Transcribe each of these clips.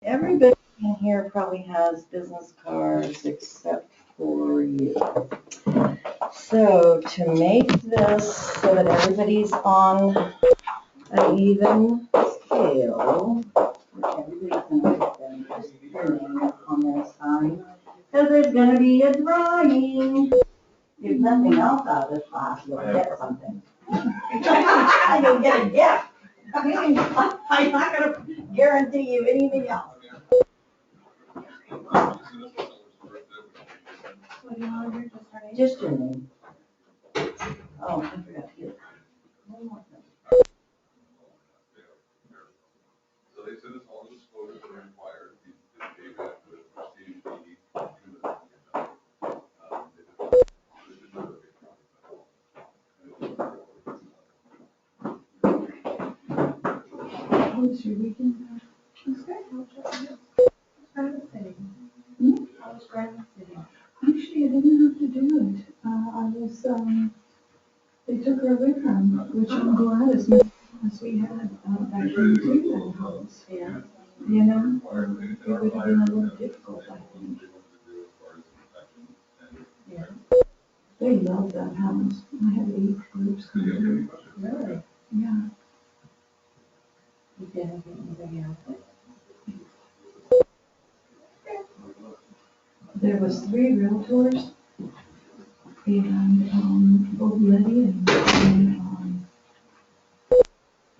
Everybody in here probably has business cards except for you. So to make this so that everybody's on an even scale, everybody's going to put their name on their sign, because there's going to be a drawing. If nothing else out of this class, you'll get something. You'll get a gift. I'm not going to guarantee you anything else. Just your name. Oh, I forgot to get one more thing. So they said it's all disclosures that are required. They gave that to CHP. How was your weekend? It was great. How was your Granite City? How was Granite City? Actually, I didn't have to do it. They took her with them, which I'm glad as we had back into that house. Yeah. You know, it would have been a little difficult, I think. Yeah. They love that house. I had 8 groups come through. Really? Yeah. You didn't get anybody else? There was 3 realtors, and both Letty and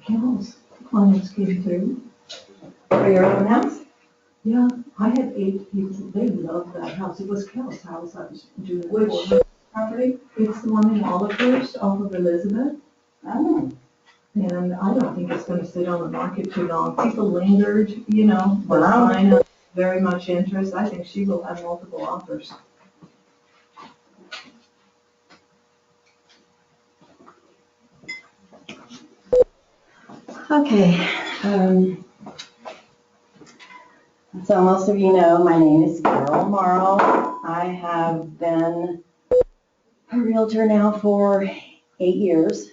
Kel's clients came through. For your own house? Yeah, I had 8 people. They loved that house. It was Kel's house. I was doing it Which for her. property? It's the one in Olivehurst off of Elizabeth. Oh. And I don't think it's gonna sit on the market too long. People lingered, you know, the Wow. sign of very much interest. I think she will have multiple offers. Okay. So most of you know my name is Carol Morrow. I have been a realtor now for 8 years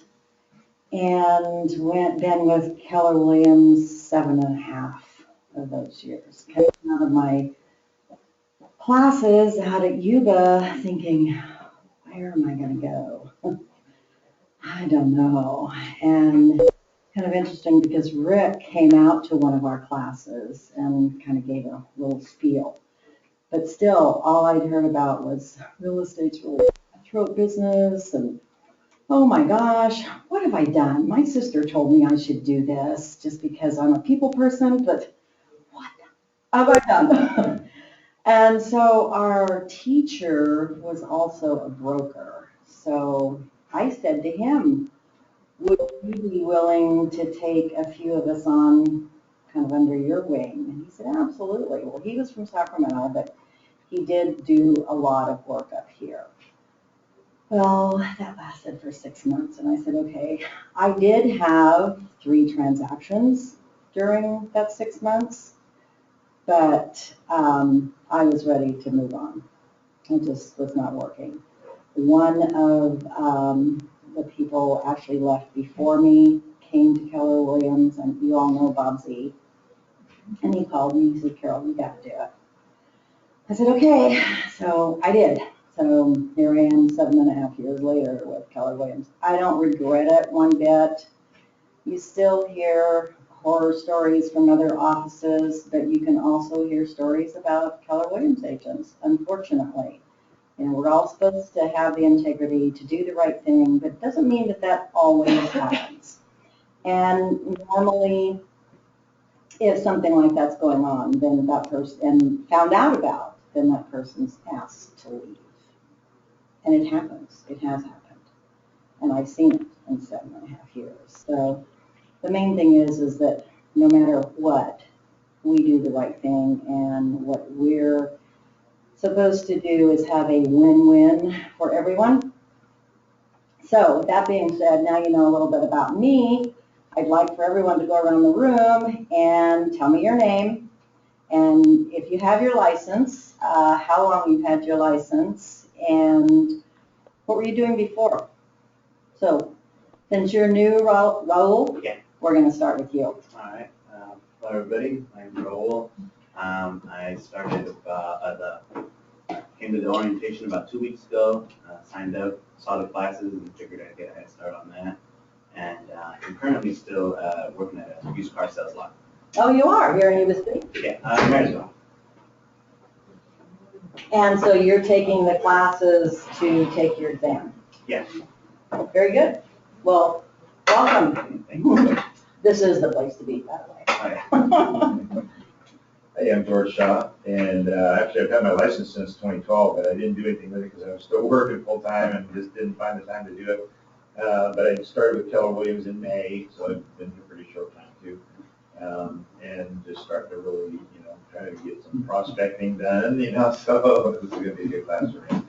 and been with Keller Williams 7.5 of those years. Came out of my classes out at Yuba thinking, where am I going to go? I don't know. And kind of interesting because Rick came out to one of our classes and kind of gave a little spiel. But still, all I'd heard about was real estate's really a cutthroat business and oh my gosh, what have I done? My sister told me I should do this just because I'm a people person, but what have I done? And so our teacher was also a broker. So I said to him, would you be willing to take a few of us on kind of under your wing? And he said, absolutely. Well, he was from Sacramento, but he did do a lot of work up here. Well, that lasted for 6 months, and I said, okay. I did have 3 transactions during that 6 months, but I was ready to move on. It just was not working. One of the people actually left before me, came to Keller Williams, and you all know Bob Z. And he called me, he said, Carol, you got to do it. I said, okay, so I did. So here I am 7.5 years later with Keller Williams. I don't regret it one bit. You still hear horror stories from other offices, but you can also hear stories about Keller Williams agents, unfortunately. You know, we're all supposed to have the integrity to do the right thing, but it doesn't mean that that always happens. And normally, if something like that's going on, then that person, and found out about, then that person's asked to leave. And it happens. It has happened. And I've seen it in 7.5 years. So the main thing is that no matter what, we do the right thing, and what we're supposed to do is have a win-win for everyone. So with that being said, now you know a little bit about me. I'd like for everyone to go around the room and tell me your name. And if you have your license, how long you've had your license, and what were you doing before? So since you're new, Raul, Yeah. we're going to start with you. All right. Hello, everybody. My name's Raul. I started, came to the orientation about 2 weeks ago, signed up, saw the classes, and figured I'd get a head start on that. And I'm currently still working at a used car sales lot. Oh, you are, here in Yuba City? Yeah, Marysville. And so you're taking the classes to take your exam? Yeah. Very good. Well, welcome. Thank you. This is the place to be, by the way. Hey, I'm George Shaw, and actually I've had my license since 2012, but I didn't do anything with it because I was still working full-time and just didn't find the time to do it. But I started with Keller Williams in May, so I've been here a pretty short time too. And just starting to really, try to get some prospecting done, so this is going to be a good class for me.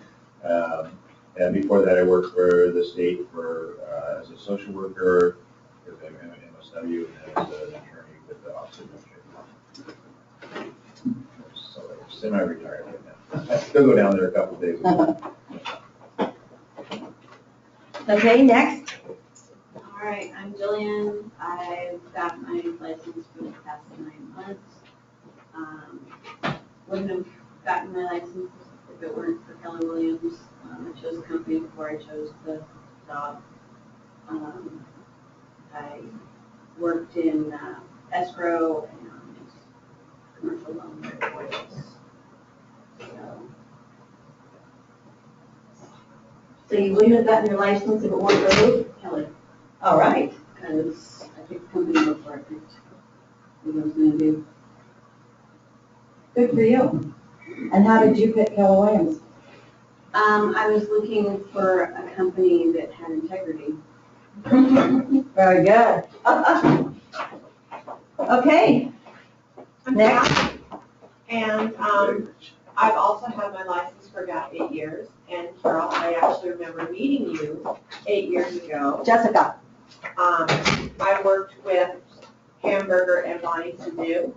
And before that, I worked for the state as a social worker, with an MSW, and as an attorney with the Office of Administrative Law. So I'm semi-retired right now. I still go down there a couple of days a week. Okay, next. All right, I'm Jillian. I've got my license for the past 9 months. Wouldn't have gotten my license if it weren't for Keller Williams. I chose the company before I chose the job. I worked in escrow and commercial loan portfolios. So you wouldn't have gotten your license if it weren't for who? Kelly, All right. because I picked the company before I picked what I was going to do. Good for you. And how did you pick Keller Williams? I was looking for a company that had integrity. Very good. Okay, I'm next. Pat, and I've also had my license for about 8 years. And Carol, I actually remember meeting you 8 years ago. Jessica. I worked with Hamburger and Bonnie Sadu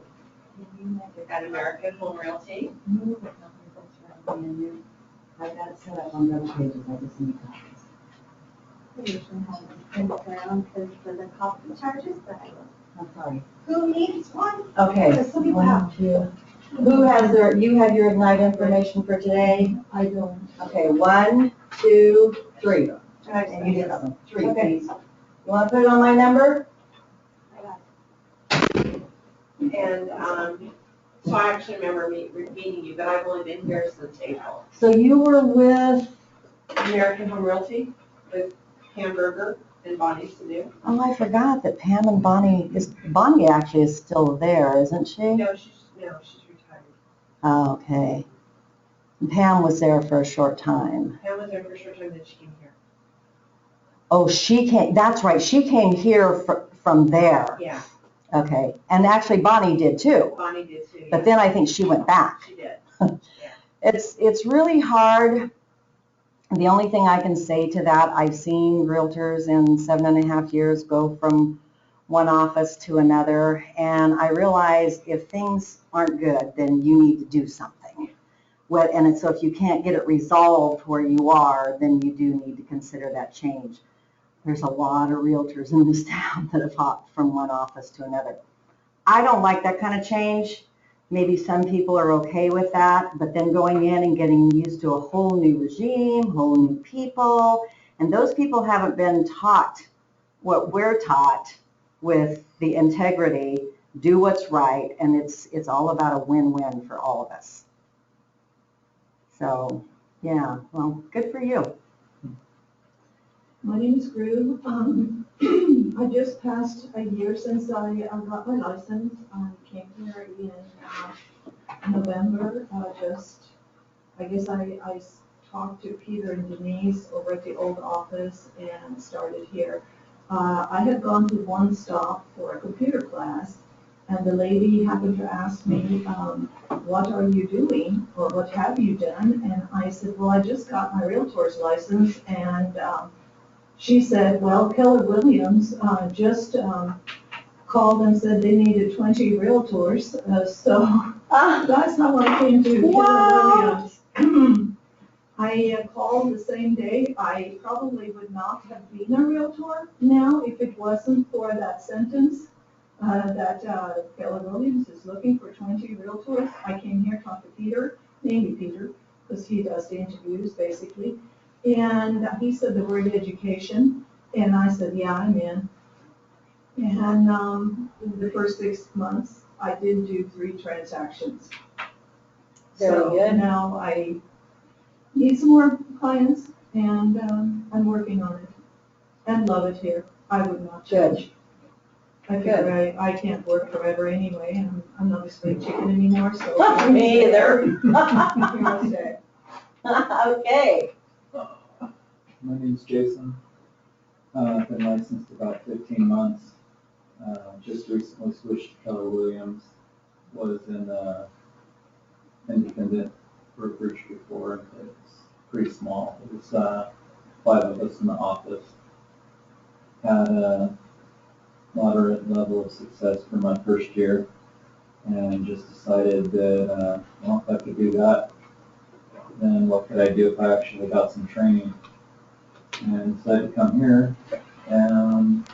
at American Home Realty. I've got it set up on the other pages, I just need copies. We usually have it in the ground because for the copy charges, but I'm sorry. who needs one? Okay. Because some people have. 1, 2. Who has you have your Ignite information for today? I don't. Okay, 1, 2, 3. And And you did that one. 3, Okay. please. You want to put it on my number? And so I actually remember meeting you, but I've only been here since April. So you were with, American Home Realty with Hamburger and Bonnie Sadu. oh, I forgot that Pam and Bonnie actually is still there, isn't she? No, she's retired. Oh, okay. And Pam was there for a short time. Pam was there for a short time, then she came here. Oh, she came, that's right, she came here from there. Yeah, Okay, and actually Bonnie did too, Bonnie did too. but then I think she went back. She did. It's really hard. The only thing I can say to that, I've seen realtors in 7.5 years go from one office to another, and I realize if things aren't good, then you need to do something. And so if you can't get it resolved where you are, then you do need to consider that change. There's a lot of realtors in this town that have hopped from one office to another. I don't like that kind of change. Maybe some people are okay with that, but then going in and getting used to a whole new regime, whole new people, and those people haven't been taught what we're taught with the integrity, do what's right, and it's all about a win-win for all of us. So, yeah, well, good for you. My name is Gru. I just passed a year since I got my license. I came here in November. I guess I talked to Peter and Denise over at the old office and started here. I had gone to One Stop for a computer class, and the lady happened to ask me, what are you doing, or what have you done? And I said, well, I just got my realtor's license, and she said, well, Keller Williams just called and said they needed 20 realtors, so that's how I came to Keller Williams. I called the same day. I probably would not have been a realtor now if it wasn't for that sentence. that Keller Williams is looking for 20 realtors. I came here, talked to Peter, mainly Peter, because he does the interviews, basically. And he said the word education, and I said, yeah, I'm in. And the first 6 months, I did do 3 transactions. Very So good. now I need some more clients, and I'm working on it. And love it here. I would not change. I figure I can't work forever anyway, and I'm not a spring chicken anymore, so. Me either. Here I stay. Okay, My name's Jason. I've been licensed about 15 months. Just recently switched to Keller Williams. Was in independent brokerage before. It's pretty small. It was 5 of us in the office. Had a moderate level of success for my first year, and just decided that, well, if I could do that, then what could I do if I actually got some training? And decided to come here, and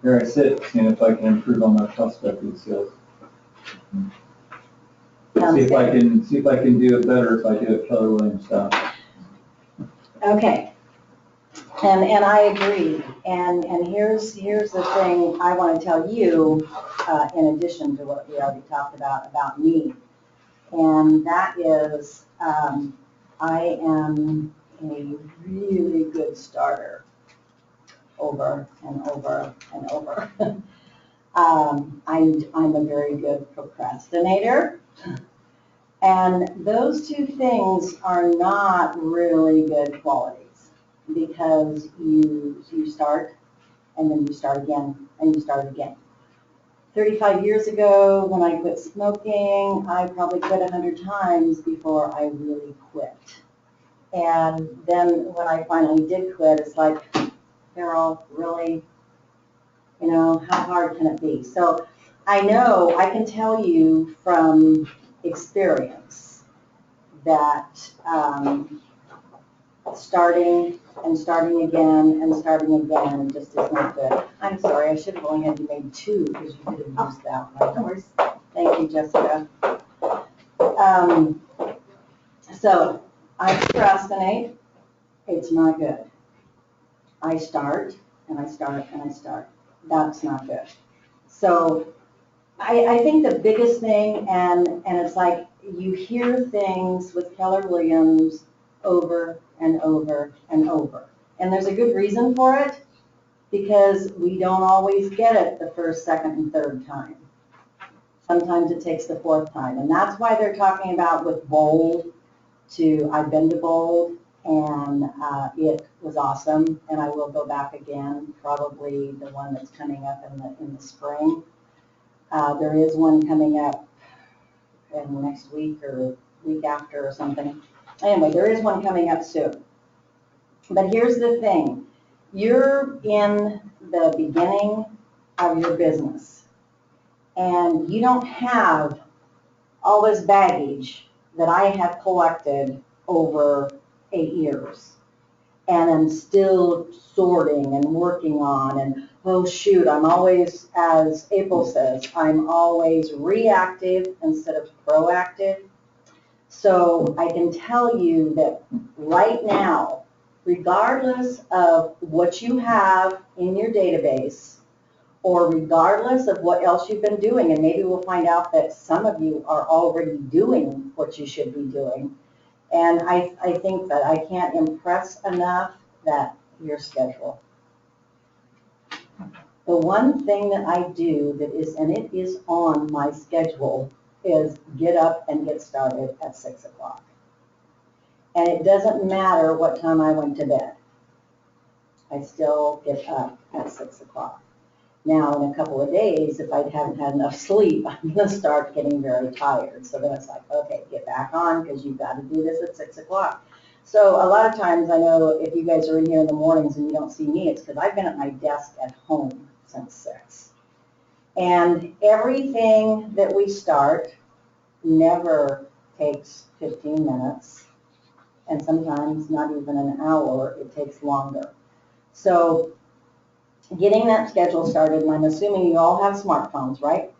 here I sit, seeing if I can improve on my prospecting skills. Sounds See good. if I can do it better if I do it Keller Williams style. Okay. And I agree. And here's the thing I want to tell you, in addition to what we already talked about me. And that is, I am a really good starter over and over and over. I'm a very good procrastinator. And those 2 things are not really good qualities, because you start, and then you start again, and you start again. 35 years ago, when I quit smoking, I probably quit 100 times before I really quit. And then when I finally did quit, it's like, Carol, really? You know, how hard can it be? So I know, I can tell you from experience that starting and starting again and starting again just is not good. I'm sorry, I should have only had you made 2, because you could have used that one. Of course. Thank you, Jessica. So I procrastinate. It's not good. I start and I start and I start. That's not good. So I think the biggest thing, and it's like you hear things with Keller Williams over and over and over. And there's a good reason for it, because we don't always get it the first, second, and third time. Sometimes it takes the 4th time. And that's why they're talking about with Bold I've been to Bold, and it was awesome. And I will go back again, probably the one that's coming up in the spring. There is one coming up in next week or week after or something. Anyway, there is one coming up soon. But here's the thing. You're in the beginning of your business, and you don't have all this baggage that I have collected over 8 years. And I'm still sorting and working on, and oh shoot, I'm always, as April says, I'm always reactive instead of proactive. So I can tell you that right now, regardless of what you have in your database, or regardless of what else you've been doing, and maybe we'll find out that some of you are already doing what you should be doing. And I think that I can't impress enough that your schedule. The one thing that I do that is, and it is on my schedule, is get up and get started at 6 o'clock. And it doesn't matter what time I went to bed. I still get up at 6 o'clock. Now, in a couple of days, if I haven't had enough sleep, I'm going to start getting very tired. So then it's like, okay, get back on, because you've got to do this at 6 o'clock. So a lot of times, I know if you guys are in here in the mornings and you don't see me, it's because I've been at my desk at home since 6. And everything that we start never takes 15 minutes. And sometimes not even an hour, it takes longer. So getting that schedule started, and I'm assuming you all have smartphones, right?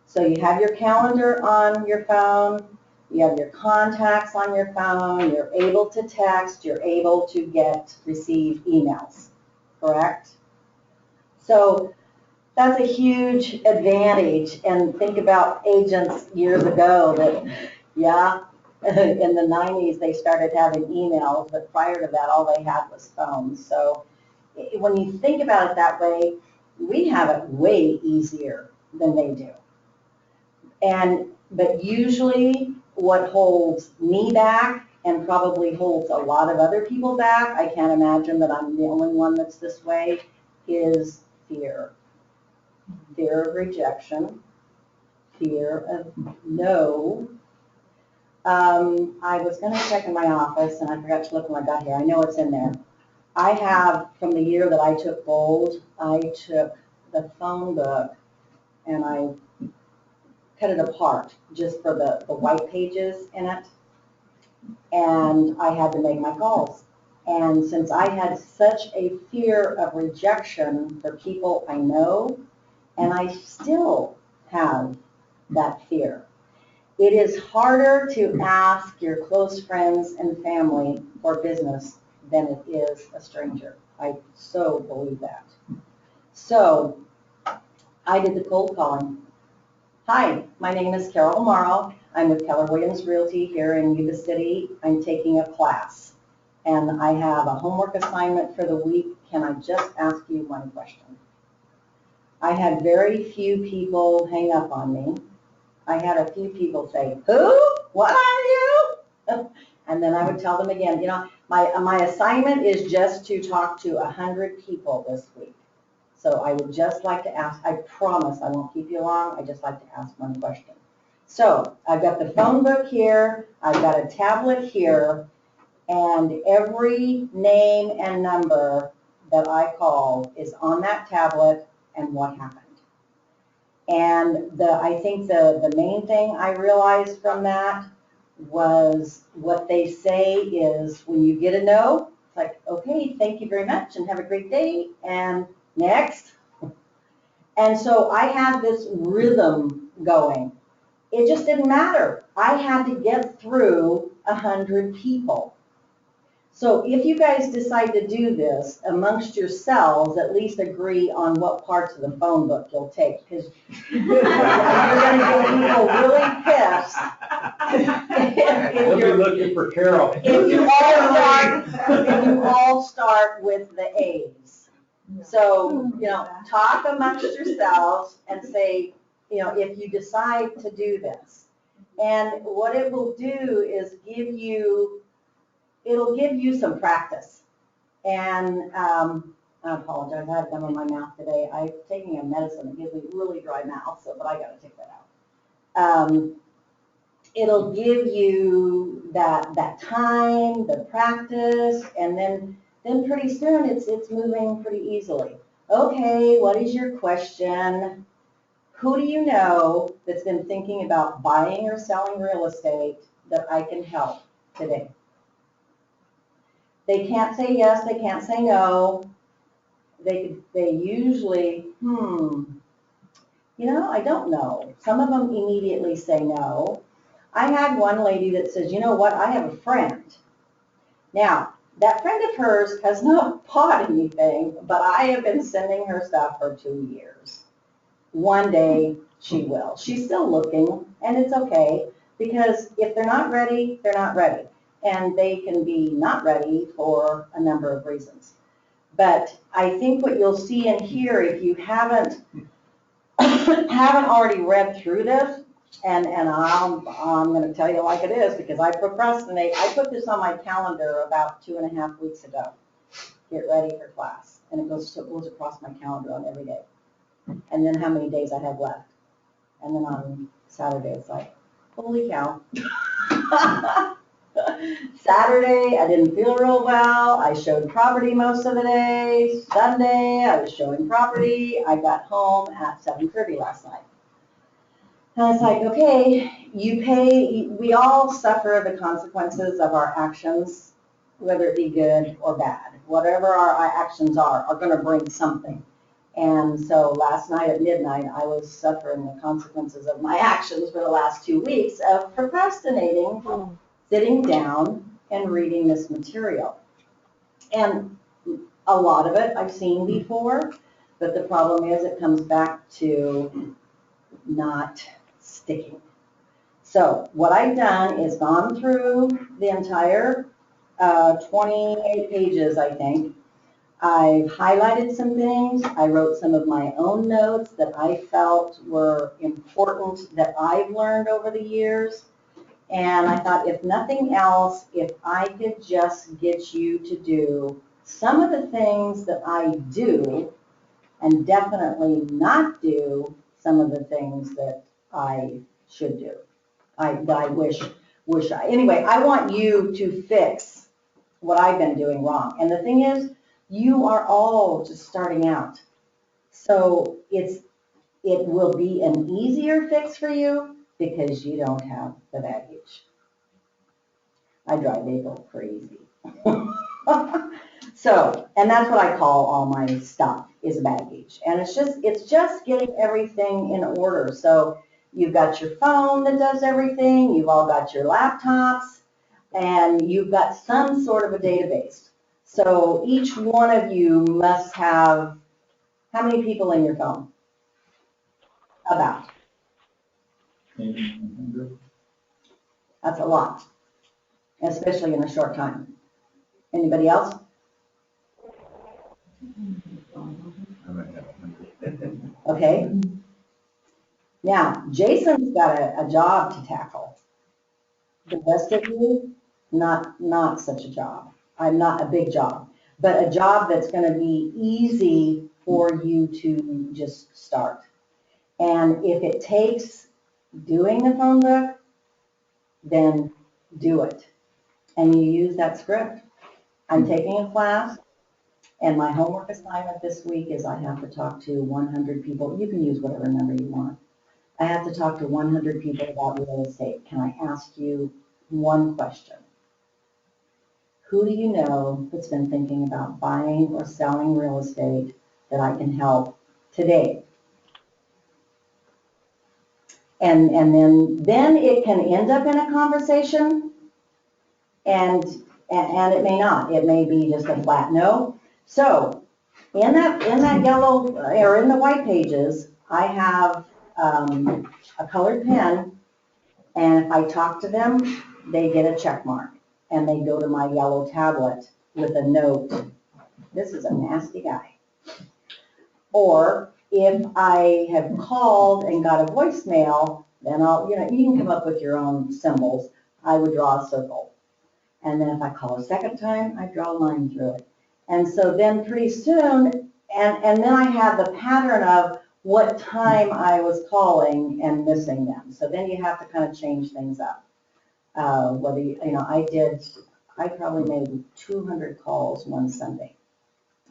So you have your calendar on your phone, you have your contacts on your phone, you're able to text, you're able to receive emails, correct? So that's a huge advantage, and think about agents years ago that, yeah, in the 90s they started having emails, but prior to that all they had was phones. So when you think about it that way, we have it way easier than they do. But usually what holds me back and probably holds a lot of other people back, I can't imagine that I'm the only one that's this way, is fear. Fear of rejection, fear of no. I was going to check in my office and I forgot to look when I got here. I know it's in there. I have, from the year that I took Bold, I took the phone book and I cut it apart just for the white pages in it. And I had to make my calls. And since I had such a fear of rejection for people I know, and I still have that fear, it is harder to ask your close friends and family for business than it is a stranger. I so believe that. So I did the cold calling. Hi, my name is Carol Morrow. I'm with Keller Williams Realty here in Yuba City. I'm taking a class and I have a homework assignment for the week. Can I just ask you one question? I had very few people hang up on me. I had a few people say, who? What are you? And then I would tell them again, you know, my assignment is just to talk to 100 people this week. So I would just like to ask, I promise I won't keep you long, I just like to ask one question. So I've got the phone book here, I've got a tablet here, and every name and number that I called is on that tablet and what happened. And I think the main thing I realized from that was what they say is when you get a no, it's like, okay, thank you very much and have a great day, and next. And so I had this rhythm going. It just didn't matter. I had to get through 100 people. So if you guys decide to do this amongst yourselves, at least agree on what parts of the phone book you'll take, because you're going to get people really pissed. We'll be looking for Carol. If you all start with the A's. So, you know, talk amongst yourselves and say, you know, if you decide to do this. And what it will do is it'll give you some practice. And I apologize, I have gum in my mouth today. I'm taking a medicine that gives me really dry mouth, but I got to take that out. It'll give you that time, the practice, and then pretty soon it's moving pretty easily. Okay, what is your question? Who do you know that's been thinking about buying or selling real estate that I can help today? They can't say yes, they can't say no. They usually, you know, I don't know. Some of them immediately say no. I had one lady that says, you know what, I have a friend. Now, that friend of hers has not bought anything, but I have been sending her stuff for 2 years. One day she will. She's still looking, and it's okay, because if they're not ready, they're not ready. And they can be not ready for a number of reasons. But I think what you'll see in here, if you haven't already read through this, and I'm going to tell you like it is because I procrastinate. I put this on my calendar about 2.5 weeks ago. Get ready for class, and it goes across my calendar on every day. And then how many days I have left, and then on Saturday it's like, holy cow. Saturday, I didn't feel real well. I showed property most of the day. Sunday, I was showing property. I got home at 7:30 last night. And I was like, okay, we all suffer the consequences of our actions, whether it be good or bad. whatever our actions are gonna bring something. And so last night at midnight, I was suffering the consequences of my actions for the last 2 weeks of procrastinating, sitting down and reading this material. And a lot of it I've seen before, but the problem is it comes back to not sticking. So what I've done is gone through the entire 28 pages, I think. I've highlighted some things. I wrote some of my own notes that I felt were important that I've learned over the years. And I thought, if nothing else, if I could just get you to do some of the things that I do, and definitely not do some of the things that I should do. I wish anyway, I want you to fix what I've been doing wrong. And the thing is, you are all just starting out. So it will be an easier fix for you because you don't have the baggage. I drive April crazy. So, and that's what I call all my stuff is baggage. And it's just getting everything in order. So you've got your phone that does everything, you've all got your laptops, and you've got some sort of a database. So each one of you must have, how many people in your phone? About. Maybe 100. That's a lot, especially in a short time. Anybody else? I might have 100. Okay. Now, Jason's got a job to tackle. The rest of you, not such a job. I'm not a big job, but a job that's going to be easy for you to just start. And if it takes doing the phone book, then do it. And you use that script. I'm taking a class, and my homework assignment this week is I have to talk to 100 people. You can use whatever number you want. I have to talk to 100 people about real estate. Can I ask you one question? Who do you know that's been thinking about buying or selling real estate that I can help today? And then it can end up in a conversation, and it may not. It may be just a flat no. So in that yellow or in the white pages, I have a colored pen, and if I talk to them, they get a check mark, and they go to my yellow tablet with a note. This is a nasty guy. Or if I have called and got a voicemail, then I'll, you can come up with your own symbols. I would draw a circle. And then if I call a second time, I draw a line through it. And so then pretty soon, and then I have the pattern of what time I was calling and missing them. So then you have to kind of change things up. Whether I probably made 200 calls one Sunday.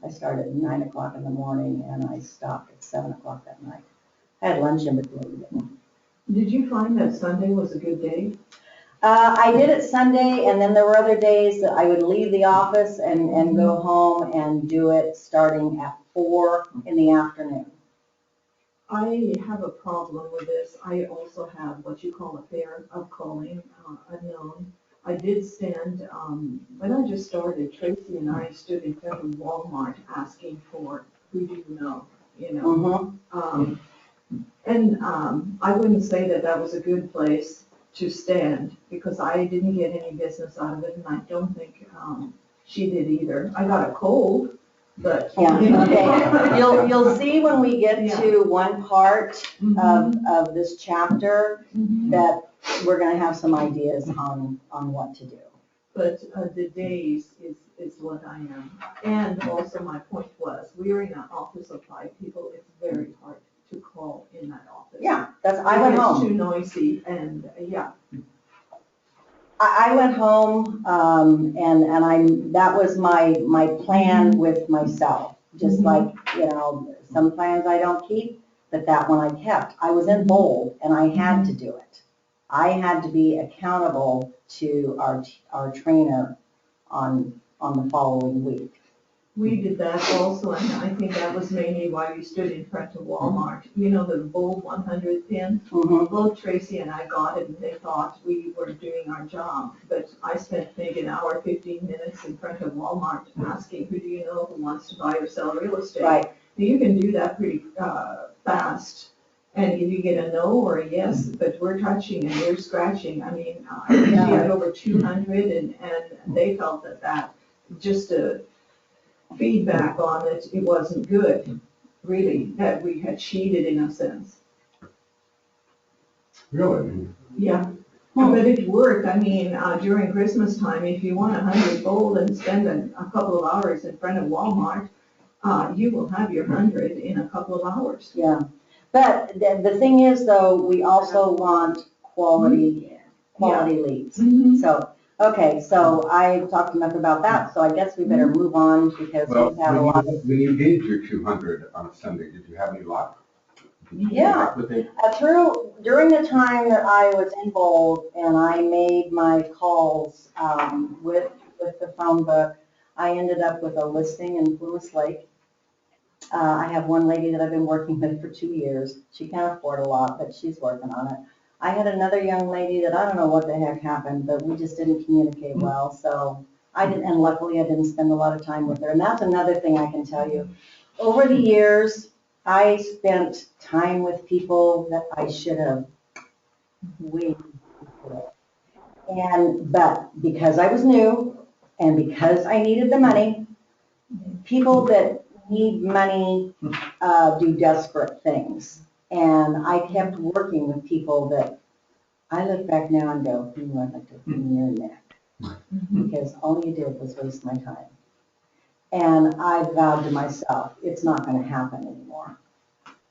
I started at 9 o'clock in the morning and I stopped at 7 o'clock that night. I had lunch in between. Did you find that Sunday was a good day? I did it Sunday, and then there were other days that I would leave the office and go home and do it starting at 4 in the afternoon. I have a problem with this. I also have what you call a fear of calling unknown. I did stand, when I just started, Tracy and I stood in front of Walmart asking for, who do you know, I wouldn't say that was a good place to stand, because I didn't get any business out of it, and I don't think she did either. I got a cold, but. Yeah, okay. You'll see when we get to one part of this chapter that we're going to have some ideas on what to do. But the days is what I am. And also my point was, we're in an office of 5 people. It's very hard to call in that office. Yeah, I went home. It's too noisy, and yeah. I went home, and that was my plan with myself. Just like, some plans I don't keep, but that one I kept. I was in bold, and I had to do it. I had to be accountable to our trainer on the following week. We did that also, and I think that was mainly why we stood in front of Walmart. You know, the bold 100 pin? Mhm. Both Tracy and I got it, and they thought we were doing our job. But I spent maybe an hour, 15 minutes in front of Walmart asking, who do you know who wants to buy or sell real estate? Right. You can do that pretty fast, and if you get a no or a yes, but we're touching and we're scratching. I mean, I think she had over 200, and they felt that just a feedback on it, it wasn't good, really, that we had cheated in a sense. Really? Yeah, but it worked. I mean, during Christmas time, if you want 100 gold and spend a couple of hours in front of Walmart, you will have your 100 in a couple of hours. Yeah. But the thing is though, we also want quality leads. Mhm. So, okay, so I talked enough about that, so I guess we better move on because Well, we've had a lot of. when you gave your 200 on a Sunday, did you have any luck? Did you Yeah. luck with it? During the time that I was in Bold and I made my calls with the phone book, I ended up with a listing in Lewis Lake. I have one lady that I've been working with for 2 years. She can't afford a lot, but she's working on it. I had another young lady that I don't know what the heck happened, but we just didn't communicate well. So I didn't, and luckily I didn't spend a lot of time with her. And that's another thing I can tell you. Over the years, I spent time with people that I should have waited for. But because I was new and because I needed the money, people that need money do desperate things. And I kept working with people that I look back now and go, I'd like to wring your neck. Because all you did was waste my time. And I vowed to myself, it's not going to happen anymore.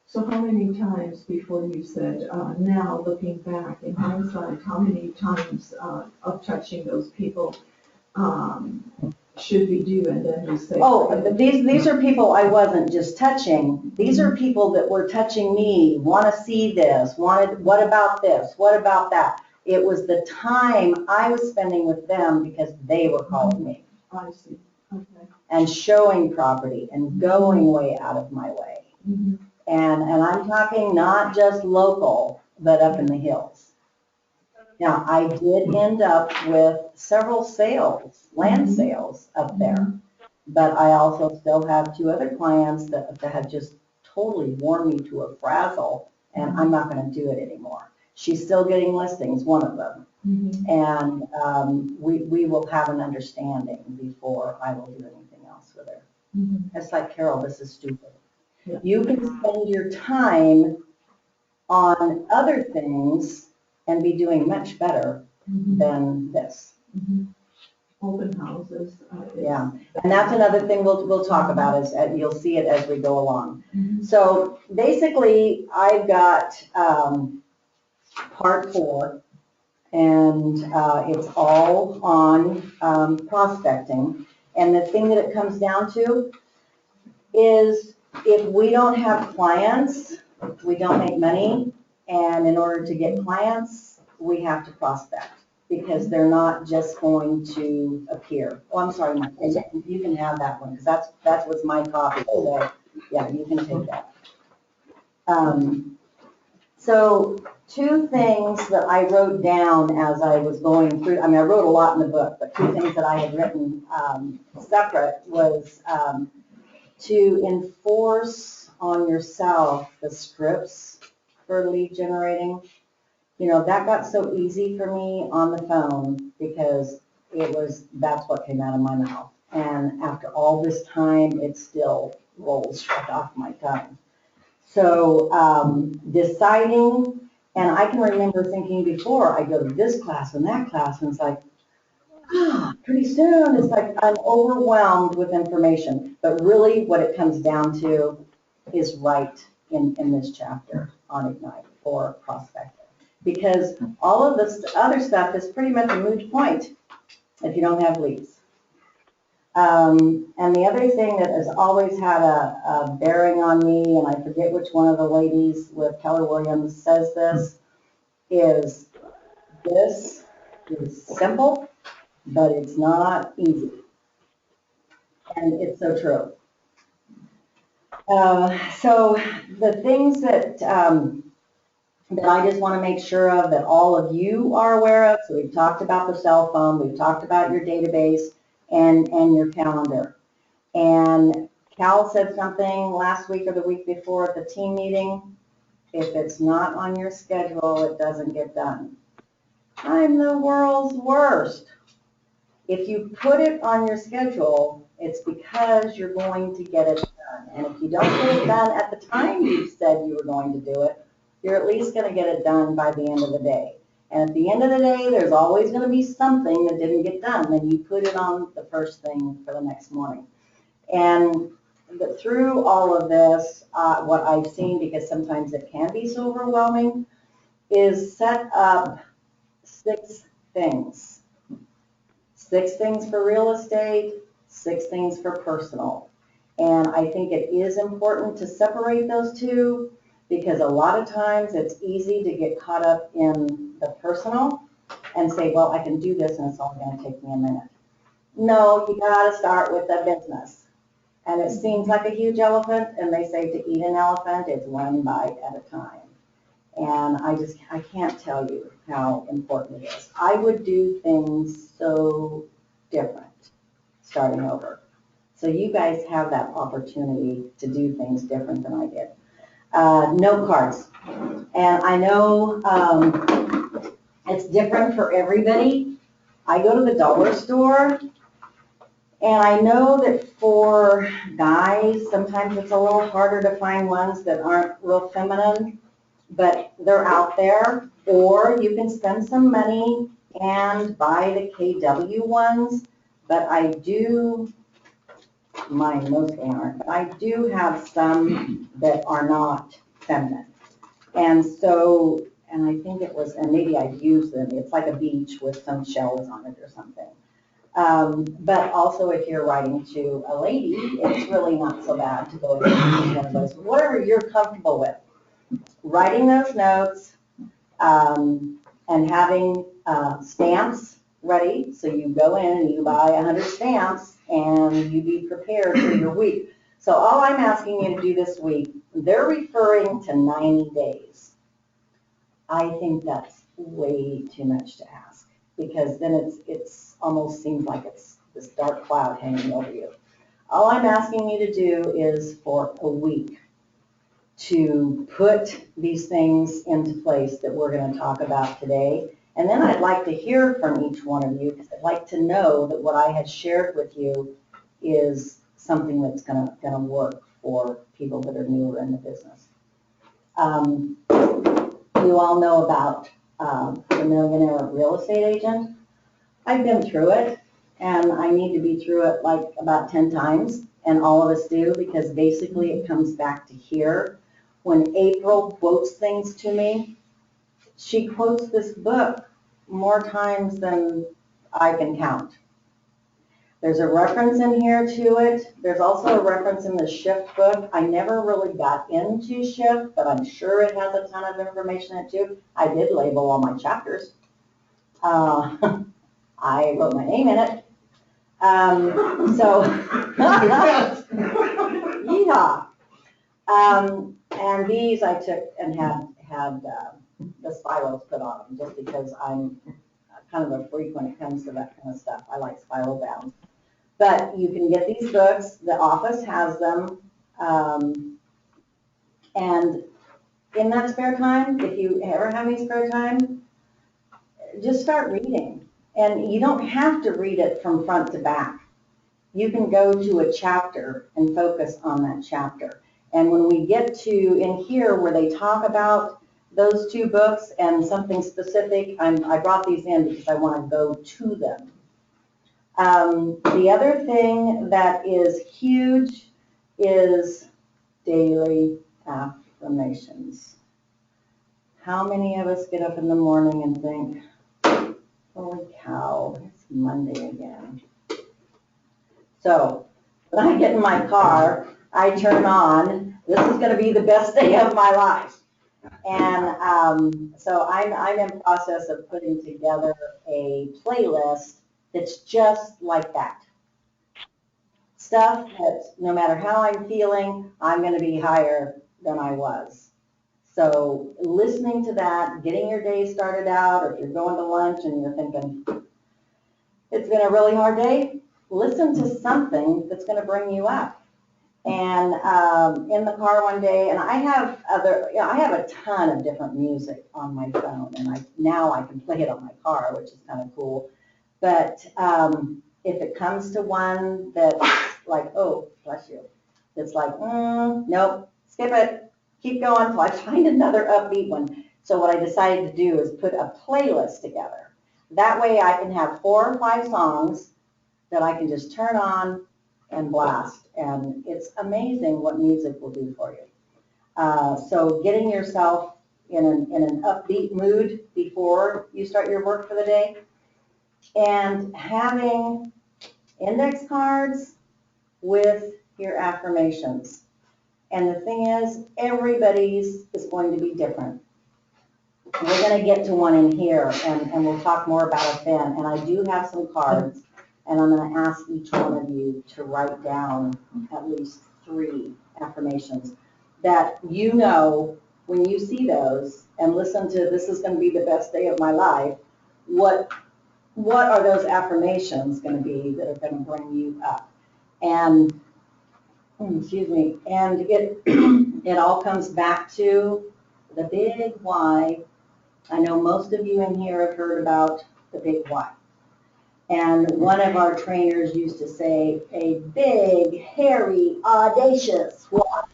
So how many times before you said, now looking back in hindsight, how many times of touching those people should we do, and then we say? Oh, these are people I wasn't just touching. These are people that were touching me, want to see this, what about this, what about that? It was the time I was spending with them because they were calling me. I see, okay. And showing property and going way out of my way. Mhm. And I'm talking not just local, but up in the hills. Now, I did end up with several sales, land sales up there, but I also still have 2 other clients that have just totally worn me to a frazzle, and I'm not going to do it anymore. She's still getting listings, one of them, and we will have an understanding before I will do anything else with her. It's like, Carol, this is stupid. Yeah. You can spend your time on other things and be doing much better than this. Open houses. Yeah, and that's another thing we'll talk about, is you'll see it as we go along. So basically, I've got part 4, and it's all on prospecting. And the thing that it comes down to is if we don't have clients, we don't make money. And in order to get clients, we have to prospect because they're not just going to appear. Oh, I'm sorry, Mike, you can have that one because that's what's my copy. So yeah, you can take that. So 2 things that I wrote down as I was going through, I mean, I wrote a lot in the book, but 2 things that I had written separate was to enforce on yourself the scripts for lead generating. You know, that got so easy for me on the phone because that's what came out of my mouth. And after all this time, it still rolls right off my tongue. So deciding, and I can remember thinking before, I go to this class and that class, and it's like, pretty soon it's like I'm overwhelmed with information. But really what it comes down to is right in this chapter on Ignite for prospecting. Because all of this other stuff is pretty much a moot point if you don't have leads. And the other thing that has always had a bearing on me, and I forget which one of the ladies with Keller Williams says this is simple, but it's not easy. And it's so true. So the things that I just want to make sure of that all of you are aware of. So we've talked about the cell phone, we've talked about your database and your calendar. And Cal said something last week or the week before at the team meeting. If it's not on your schedule, it doesn't get done. I'm the world's worst. If you put it on your schedule, it's because you're going to get it done. And if you don't get it done at the time you said you were going to do it, you're at least going to get it done by the end of the day. And at the end of the day, there's always going to be something that didn't get done. Then you put it on the first thing for the next morning. And through all of this, what I've seen, because sometimes it can be so overwhelming, is set up 6 things. 6 things for real estate, 6 things for personal. And I think it is important to separate those two, because a lot of times it's easy to get caught up in the personal and say, well, I can do this and it's only going to take me a minute. No, you got to start with the business. And it seems like a huge elephant, and they say to eat an elephant, it's 1 bite at a time. And I can't tell you how important it is. I would do things so different starting over. So you guys have that opportunity to do things different than I did. Note cards. And I know it's different for everybody. I go to the dollar store, and I know that for guys, sometimes it's a little harder to find ones that aren't real feminine, but they're out there. Or you can spend some money and buy the KW ones, but I do, mine mostly aren't, but I do have some that are not feminine. And so, and I think it was, and maybe I've used them, it's like a beach with some shells on it or something. But also if you're writing to a lady, it's really not so bad to go ahead and one of those, whatever you're comfortable with. Writing those notes, and having stamps ready. So you go in and you buy 100 stamps and you be prepared for your week. So all I'm asking you to do this week, they're referring to 90 days. I think that's way too much to ask, because then it's almost seems like it's this dark cloud hanging over you. All I'm asking you to do is for a week to put these things into place that we're going to talk about today. And then I'd like to hear from each one of you, because I'd like to know that what I had shared with you is something that's going to work for people that are newer in the business. You all know about the Millionaire Real Estate Agent. I've been through it, and I need to be through it like about 10 times, and all of us do, because basically it comes back to here. When April quotes things to me, she quotes this book more times than I can count. There's a reference in here to it. There's also a reference in the Shift book. I never really got into Shift, but I'm sure it has a ton of information in it too. I did label all my chapters. I wrote my name in it. Yeehaw. And these I took and had the spiros put on them, just because I'm kind of a freak when it comes to that kind of stuff. I like spiral bound. But you can get these books. The office has them. And in that spare time, if you ever have any spare time, just start reading. And you don't have to read it from front to back. You can go to a chapter and focus on that chapter. And when we get to in here where they talk about those 2 books and something specific, I brought these in because I want to go to them. The other thing that is huge is daily affirmations. How many of us get up in the morning and think, holy cow, it's Monday again? So when I get in my car, I turn on, this is going to be the best day of my life. And so I'm in process of putting together a playlist that's just like that. stuff that no matter how I'm feeling, I'm going to be higher than I was. So listening to that, getting your day started out, or if you're going to lunch and you're thinking, it's been a really hard day, listen to something that's going to bring you up. And in the car one day, and I have a ton of different music on my phone, and now I can play it on my car, which is kind of cool. But if it comes to one that's like, oh, bless you, it's like, nope, skip it, keep going till I find another upbeat one. So what I decided to do is put a playlist together. That way I can have 4 or 5 songs that I can just turn on and blast. And it's amazing what music will do for you. So getting yourself in an upbeat mood before you start your work for the day, and having index cards with your affirmations. And the thing is, everybody's is going to be different. We're going to get to one in here, and we'll talk more about it then. And I do have some cards, and I'm going to ask each one of you to write down at least 3 affirmations that you know when you see those and listen to, this is going to be the best day of my life, what are those affirmations going to be that are going to bring you up? And, excuse me, and it all comes back to the big why. I know most of you in here have heard about the big why. And one of our trainers used to say, a big, hairy, audacious why.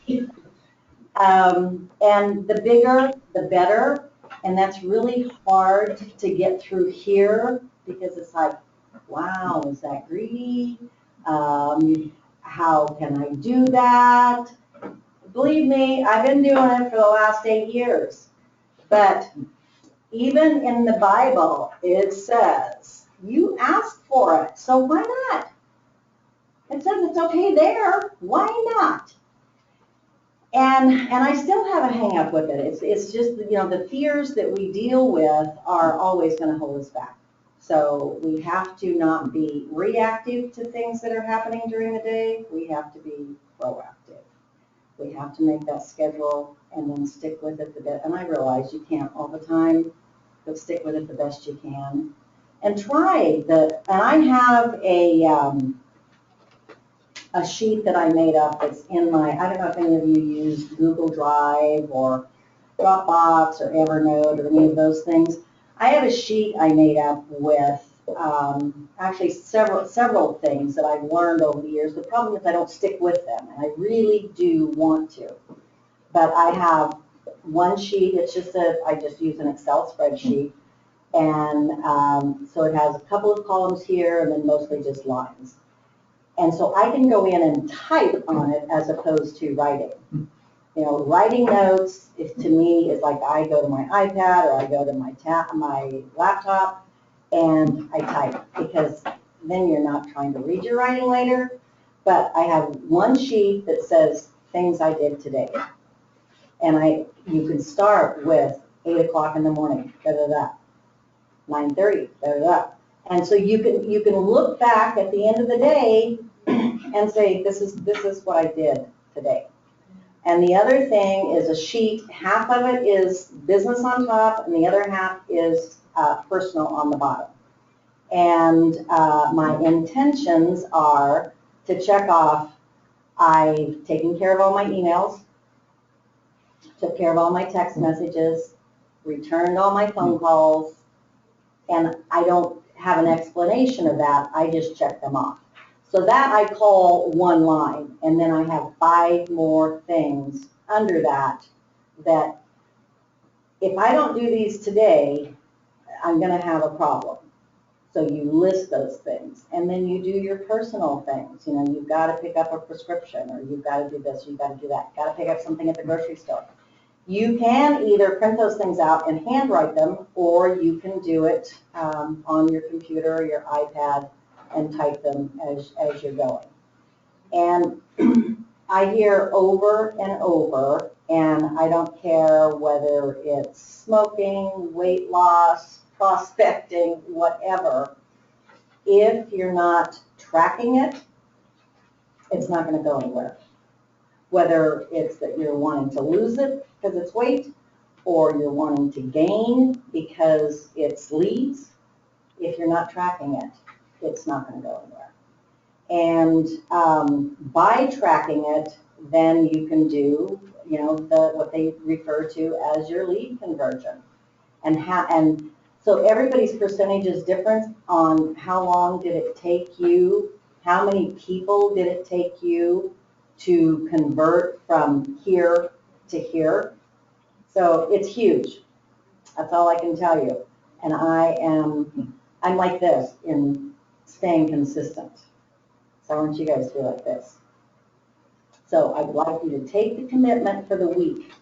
And the bigger, the better. And that's really hard to get through here because it's like, wow, is that greedy? How can I do that? Believe me, I've been doing it for the last 8 years. But even in the Bible, it says, you asked for it, so why not? It says it's okay there, why not? And I still have a hang up with it. It's just, the fears that we deal with are always going to hold us back. So we have to not be reactive to things that are happening during the day. We have to be proactive. We have to make that schedule and then stick with it the best. And I realize you can't all the time, but stick with it the best you can. And and I have a sheet that I made up that's in I don't know if any of you use Google Drive or Dropbox or Evernote or any of those things. I have a sheet I made up with actually several things that I've learned over the years. The problem is I don't stick with them, and I really do want to. But I have one sheet, I just use an Excel spreadsheet, and so it has a couple of columns here and then mostly just lines. And so I can go in and type on it as opposed to writing. Writing notes to me is like I go to my iPad or I go to my laptop and I type, because then you're not trying to read your writing later. But I have one sheet that says things I did today. And you can start with 8 o'clock in the morning, 9:30, And so you can look back at the end of the day and say, this is what I did today. And the other thing is a sheet, half of it is business on top, and the other half is personal on the bottom. And my intentions are to check off, I've taken care of all my emails, took care of all my text messages, returned all my phone calls, and I don't have an explanation of that, I just check them off. So that I call one line, and then I have 5 more things under that if I don't do these today, I'm going to have a problem. So you list those things, and then you do your personal things. You've got to pick up a prescription, or you've got to do this, or you've got to do that. You've got to pick up something at the grocery store. You can either print those things out and handwrite them, or you can do it on your computer or your iPad and type them as you're going. And I hear over and over, and I don't care whether it's smoking, weight loss, prospecting, whatever, if you're not tracking it, it's not gonna go anywhere. Whether it's that you're wanting to lose it because it's weight, or you're wanting to gain because it's leads, if you're not tracking it, it's not gonna go anywhere. And by tracking it, then you can do, what they refer to as your lead conversion. And so everybody's percentage is different on how long did it take you, how many people did it take you to convert from here to here. So it's huge. That's all I can tell you. And I'm like this in staying consistent. So I want you guys to be like this. So I would like you to take the commitment for the week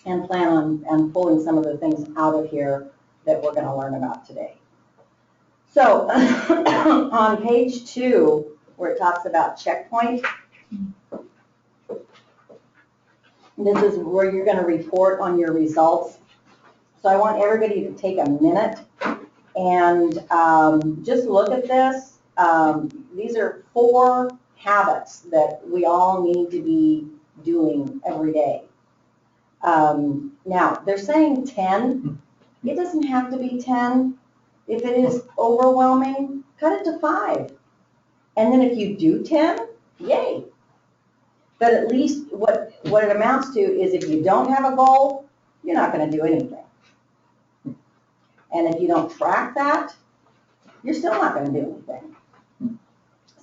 and plan on pulling some of the things out of here that we're going to learn about today. So on page 2, where it talks about checkpoint, this is where you're going to report on your results. So I want everybody to take a minute and just look at this. These are 4 habits that we all need to be doing every day. Now, they're saying 10. It doesn't have to be 10. If it is overwhelming, cut it to 5. And then if you do 10, yay. But at least what it amounts to is if you don't have a goal, you're not going to do anything. And if you don't track that, you're still not going to do anything.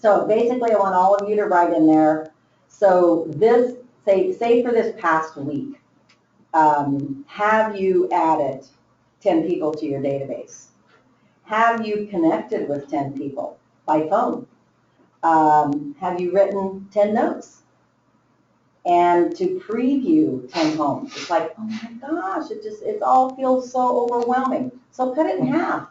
So basically, I want all of you to write in there. So this, say for this past week, have you added 10 people to your database? Have you connected with 10 people by phone? Have you written 10 notes? And to preview 10 homes. It's like, oh my gosh, it all feels so overwhelming. So cut it in half.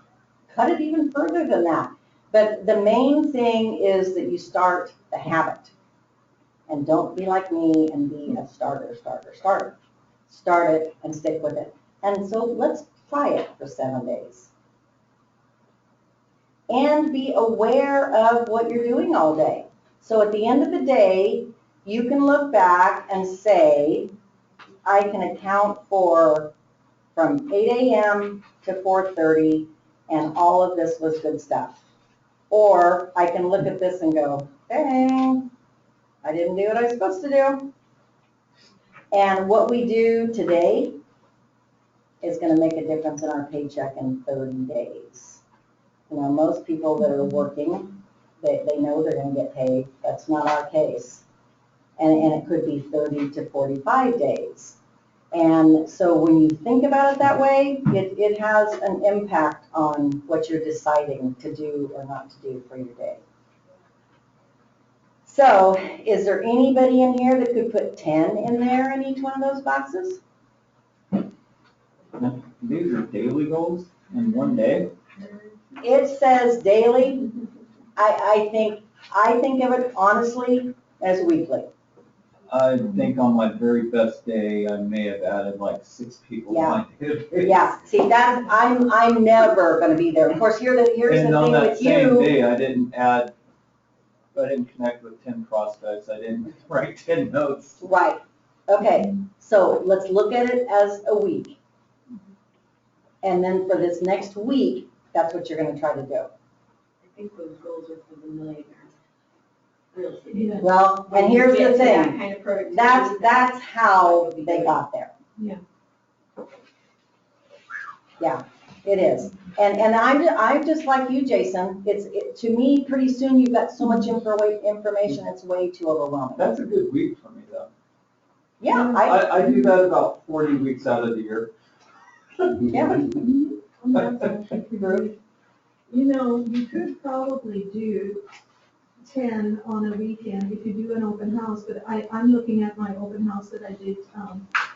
Cut it even further than that. But the main thing is that you start the habit. And don't be like me and be a starter. Start it and stick with it. And so let's try it for 7 days. And be aware of what you're doing all day. So at the end of the day, you can look back and say, I can account for from 8 a.m. to 4:30, and all of this was good stuff. Or I can look at this and go, dang, I didn't do what I was supposed to do. And what we do today is going to make a difference in our paycheck in 30 days. Most people that are working, they know they're going to get paid. That's not our case. And it could be 30 to 45 days. And so when you think about it that way, it has an impact on what you're deciding to do or not to do for your day. So is there anybody in here that could put 10 in there in each one of those boxes? These are daily goals in one day? It says daily. I think of it honestly as weekly. I think on my very best day, I may have added like 6 people to my database. Yeah, see, I'm never going to be there. Of course, here's the And on thing that with same you. day, I didn't connect with 10 prospects, I didn't write 10 notes. Right. Okay, so let's look at it as a week. And then for this next week, that's what you're going to try to do. I think those goals are for the millionaire. Real estate. Yeah. Well, and here's the Get to that thing. kind of productivity. That's how they got there. Yeah. Yeah, it is. And I'm just like you, Jason. To me, pretty soon you've got so much information, it's way too overwhelming. That's a good week for me though. Yeah, I do that about 40 weeks out of the year. yeah. You could probably do 10 on a weekend if you do an open house, but I'm looking at my open house that I did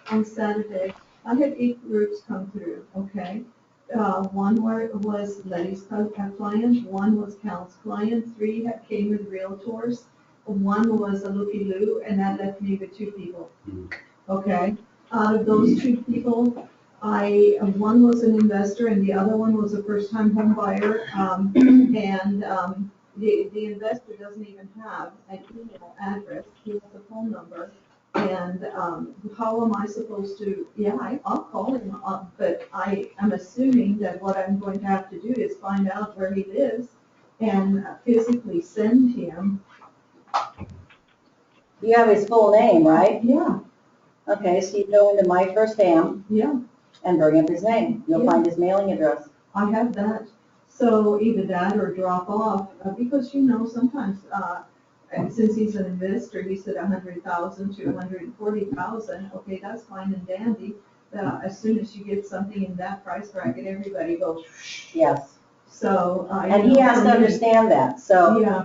on Saturday. I had 8 groups come through, okay? One was Letty's client, one was Cal's client, 3 came with realtors, one was a looky-loo, and that left me with 2 people, okay? Out of those 2 people, one was an investor and the other one was a first-time home buyer, and the investor doesn't even have an email address, he has a phone number. And, how am I supposed to, I'll call him up, but I am assuming that what I'm going to have to do is find out where he lives and physically send him. You have his full name, right? Yeah, Okay, so you go into My First Fam yeah, and bring up his name. You'll Yeah. find his mailing address. I have that. So either that or drop off, because you know, sometimes, and since he's an investor, he said 100,000 to 140,000. Okay, that's fine and dandy. As soon as you get something in that price bracket, everybody goes. Yes. So. And he has to understand that. So Yeah,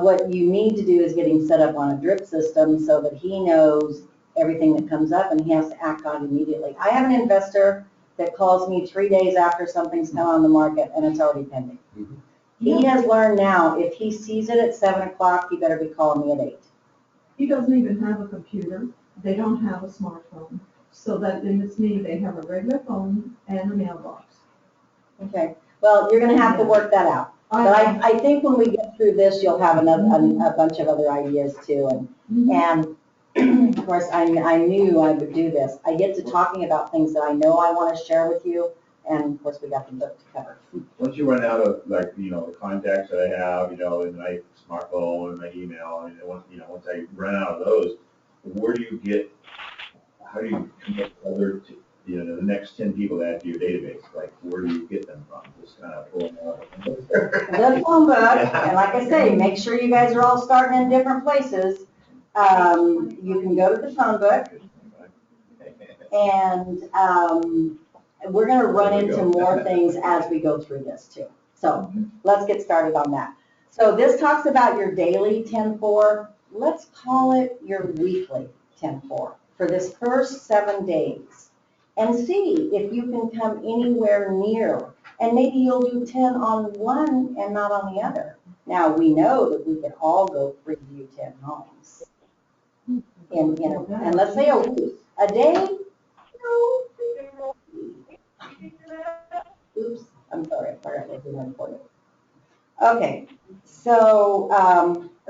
what you need to do is get him set up on a drip system so that he knows everything that comes up and he has to act on it immediately. I have an investor that calls me 3 days after something's come on the market and it's already pending. He has learned now, if he sees it at 7 o'clock, he better be calling me at 8. he doesn't even have a computer. They don't have a smartphone. So that limits me. They have a regular phone and a mailbox. Okay, well, you're gonna have to work that out. But I think when we get through this, you'll have a bunch of other ideas too. And of course, I knew I would do this. I get to talking about things that I know I want to share with you, and of course, we got the book to cover. Once you run out of, like, you know, the contacts that I have, you know, in my smartphone and my email, and once I run out of those, where do you get, how do you commit other, the next 10 people to add to your database? Like, where do you get them from? Just kind of pull them out. The phone book, and like I say, make sure you guys are all starting in different places. You can go to the phone book, and we're going to run into more things as we go through this too. So let's get started on that. So this talks about your daily 10-4. Let's call it your weekly 10-4 for this first 7 days. And see if you can come anywhere near. And maybe you'll do 10 on one and not on the other. Now, we know that we can all go preview 10 homes. And let's say a week. A day? No. Oops, I'm sorry, I forgot what we had for you. Okay, so,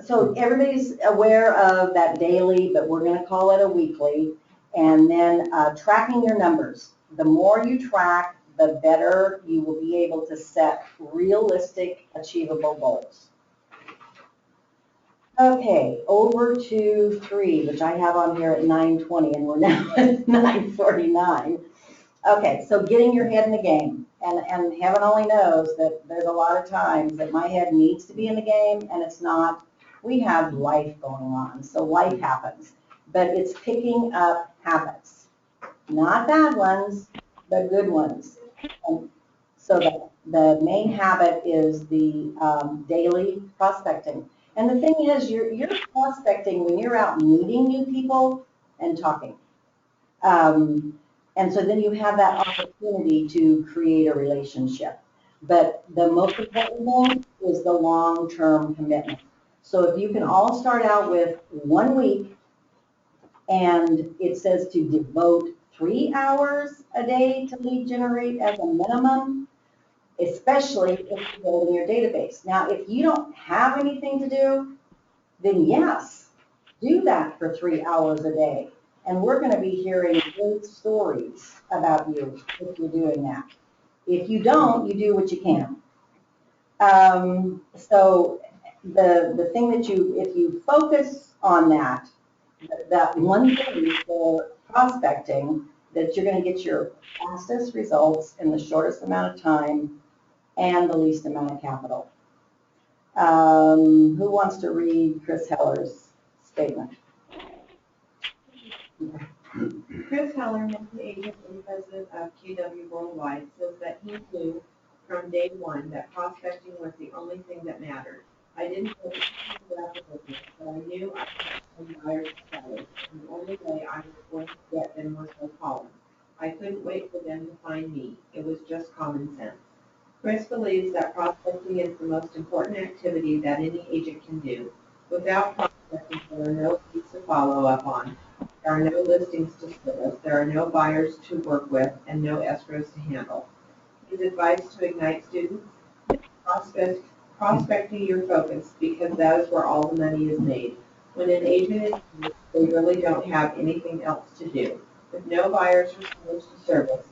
so everybody's aware of that daily, but we're gonna call it a weekly. And then tracking your numbers. The more you track, the better you will be able to set realistic, achievable goals. Okay, over to 3, which I have on here at 9:20, and we're now at 9:49. Okay, so getting your head in the game. And heaven only knows that there's a lot of times that my head needs to be in the game, and it's not. We have life going on, so life happens. But it's picking up habits. Not bad ones, but good ones. And so the main habit is the daily prospecting. And the thing is, you're prospecting when you're out meeting new people and talking. And so then you have that opportunity to create a relationship. But the most important thing is the long-term commitment. So if you can all start out with 1 week, and it says to devote 3 hours a day to lead generate as a minimum, especially if you're building your database. Now, if you don't have anything to do, then yes, do that for 3 hours a day. And we're going to be hearing good stories about you if you're doing that. If you don't, you do what you can. So the thing that if you focus on that one thing for prospecting, that you're going to get your fastest results in the shortest amount of time and the least amount of capital. Who wants to read Chris Heller's statement? Chris Heller, monthly agent and president of KW Worldwide, says that he knew from day one that prospecting was the only thing that mattered. I didn't know the business, but I knew I had some buyers and sellers, and the only way I was going to get them was by calling. I couldn't wait for them to find me. It was just common sense. Chris believes that prospecting is the most important activity that any agent can do. Without prospecting, there are no leads to follow up on. There are no listings to service, there are no buyers to work with, and no escrows to handle. His advice to Ignite students: prospecting your focus because that is where all the money is made. When an agent is, they really don't have anything else to do, with no buyers or sellers to service,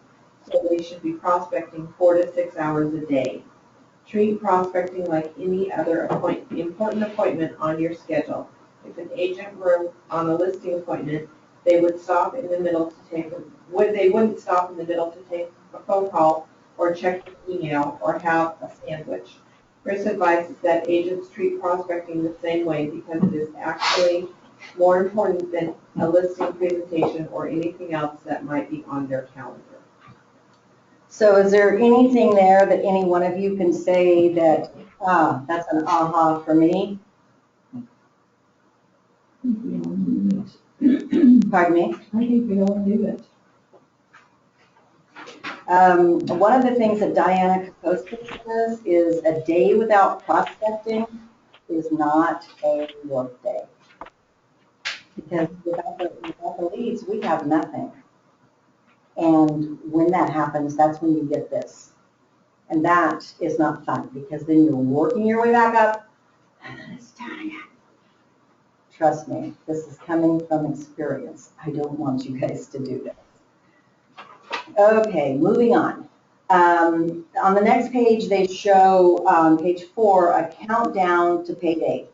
so they should be prospecting 4 to 6 hours a day. Treat prospecting like any other important appointment on your schedule. If an agent were on a listing appointment, they would stop in the middle to take they wouldn't stop in the middle to take a phone call or check their email or have a sandwich. Chris advises that agents treat prospecting the same way because it is actually more important than a listing presentation or anything else that might be on their calendar. So is there anything there that any one of you can say that, that's an aha for me? Pardon me? I think we all do it. One of the things that Diana Kokoska says is a day without prospecting is not a work day. Because without the leads, we have nothing. And when that happens, that's when you get this. And that is not fun because then you're working your way back up and then it's down again. Trust me, this is coming from experience. I don't want you guys to do this. Okay, moving on. On the next page, they show, page 4, a countdown to payday.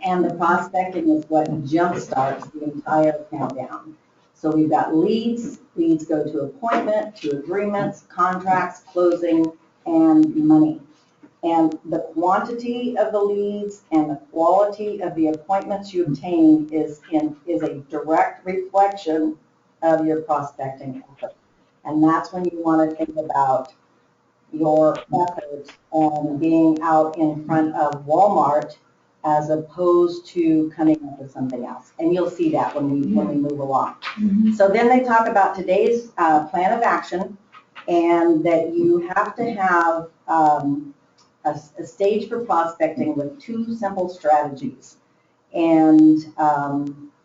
And the prospecting is what jumpstarts the entire countdown. So we've got leads go to appointment, to agreements, contracts, closing, and money. And the quantity of the leads and the quality of the appointments you obtain is a direct reflection of your prospecting effort. And that's when you want to think about your effort on being out in front of Walmart as opposed to coming up with something else. And you'll see that when we move along. So then they talk about today's plan of action and that you have to have a stage for prospecting with 2 simple strategies. And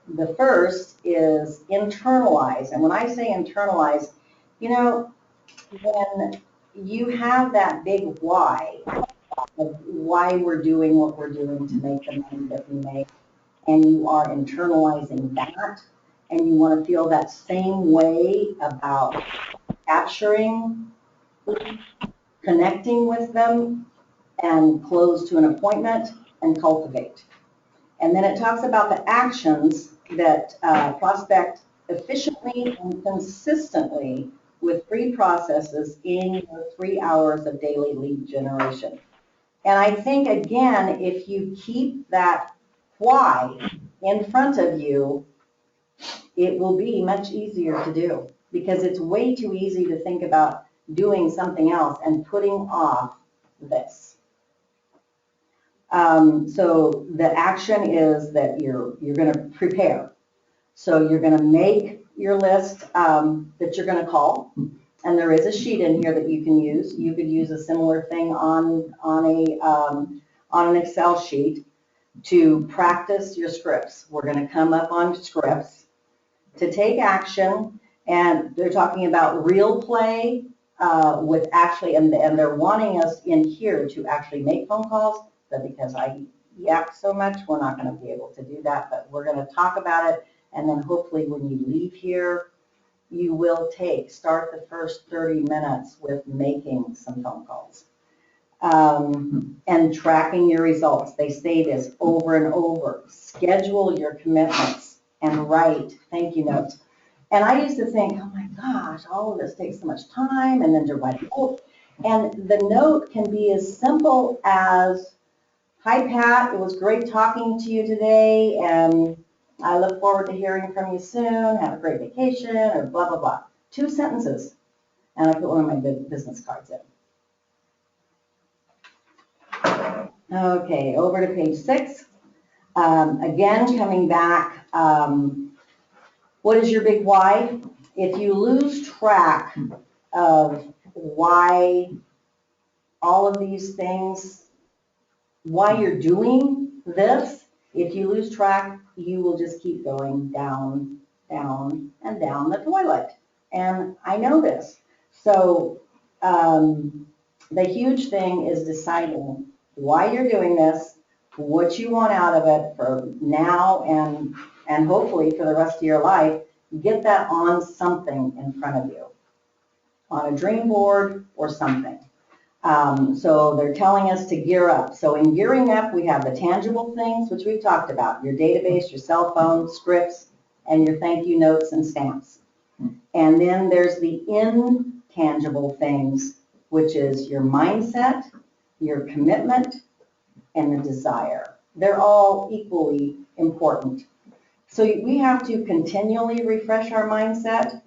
the first is internalize. And when I say internalize, you know, when you have that big why of why we're doing what we're doing to make the money that we make, and you are internalizing that, and you want to feel that same way about capturing, connecting with them, and close to an appointment, and cultivate. And then it talks about the actions that prospect efficiently and consistently with 3 processes in your 3 hours of daily lead generation. And I think, again, if you keep that why in front of you, it will be much easier to do because it's way too easy to think about doing something else and putting off this. So the action is that you're going to prepare. So you're going to make your list that you're going to call. And there is a sheet in here that you can use. You could use a similar thing on an Excel sheet to practice your scripts. We're going to come up on scripts to take action, and they're talking about real play with actually, and they're wanting us in here to actually make phone calls, but because I yak so much, we're not going to be able to do that, but we're going to talk about it, and then hopefully when you leave here, you will start the first 30 minutes with making some phone calls and tracking your results. They say this over and over. Schedule your commitments and write thank you notes. And I used to think, oh my gosh, all of this takes so much time, and then to write a note. And the note can be as simple as, hi Pat, it was great talking to you today, and I look forward to hearing from you soon. Have a great vacation, or blah, blah, blah. 2 sentences. And I put one of my business cards in. Okay, over to page 6. Again, coming back, what is your big why? If you lose track of why all of these things, why you're doing this, if you lose track, you will just keep going down, down, and down the toilet. And I know this. So the huge thing is deciding why you're doing this, what you want out of it for now and hopefully for the rest of your life. Get that on something in front of you, on a dream board or something. So they're telling us to gear up. So in gearing up, we have the tangible things, which we've talked about, your database, your cell phone, scripts, and your thank you notes and stamps. And then there's the intangible things, which is your mindset, your commitment, and the desire. They're all equally important. So we have to continually refresh our mindset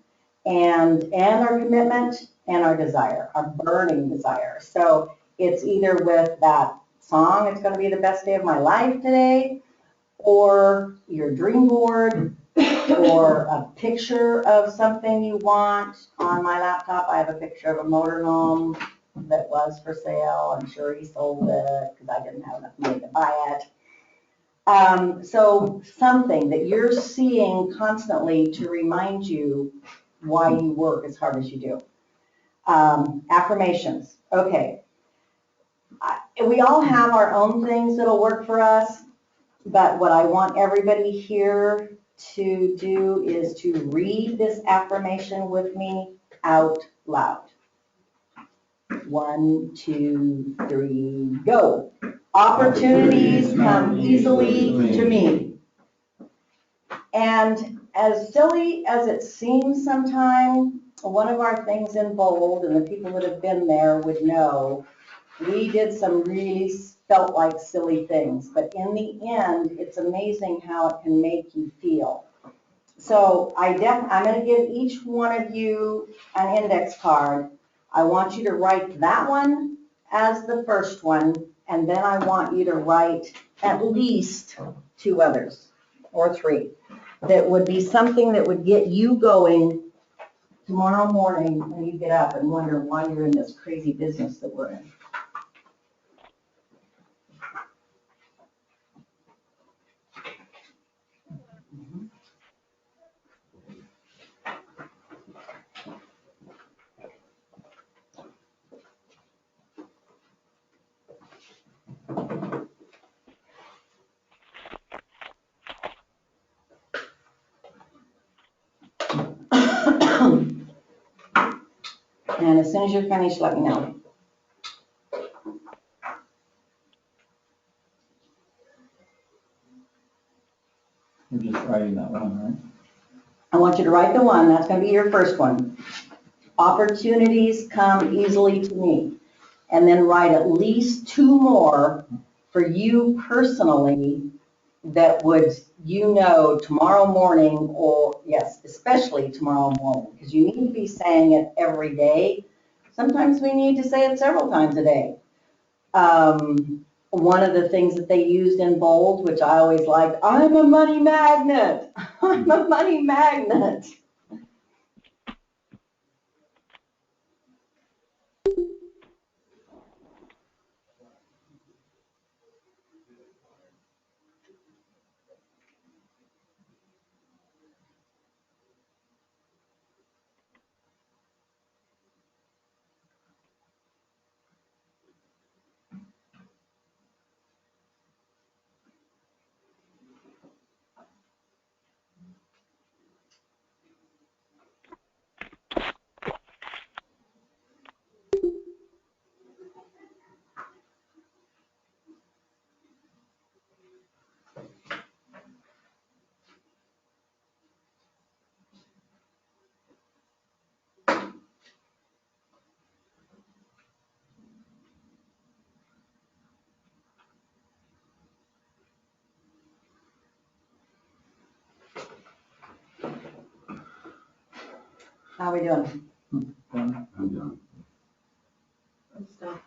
and our commitment and our desire, our burning desire. So it's either with that song, it's going to be the best day of my life today, or your dream board, or a picture of something you want. On my laptop, I have a picture of a motorhome that was for sale. I'm sure he sold it because I didn't have enough money to buy it. So something that you're seeing constantly to remind you why you work as hard as you do. Affirmations. Okay. We all have our own things that'll work for us, but what I want everybody here to do is to read this affirmation with me out loud. 1, 2, 3, go. Opportunities come easily to me. And as silly as it seems sometimes, one of our things in bold, and the people that have been there would know, we did some really felt like silly things, but in the end, it's amazing how it can make you feel. So I'm going to give each one of you an index card. I want you to write that one as the first one, and then I want you to write at least 2 others, or 3, that would be something that would get you going tomorrow morning when you get up and wonder why you're in this crazy business that we're in. And as soon as you're finished, let me know. We're just writing that one, right? I want you to write the one, that's going to be your first one. Opportunities come easily to me. And then write at least 2 more for you personally that would, tomorrow morning, or yes, especially tomorrow morning, because you need to be saying it every day. Sometimes we need to say it several times a day. One of the things that they used in bold, which I always liked, I'm a money magnet. I'm a money magnet. How are we doing? I'm done. I'm stumped.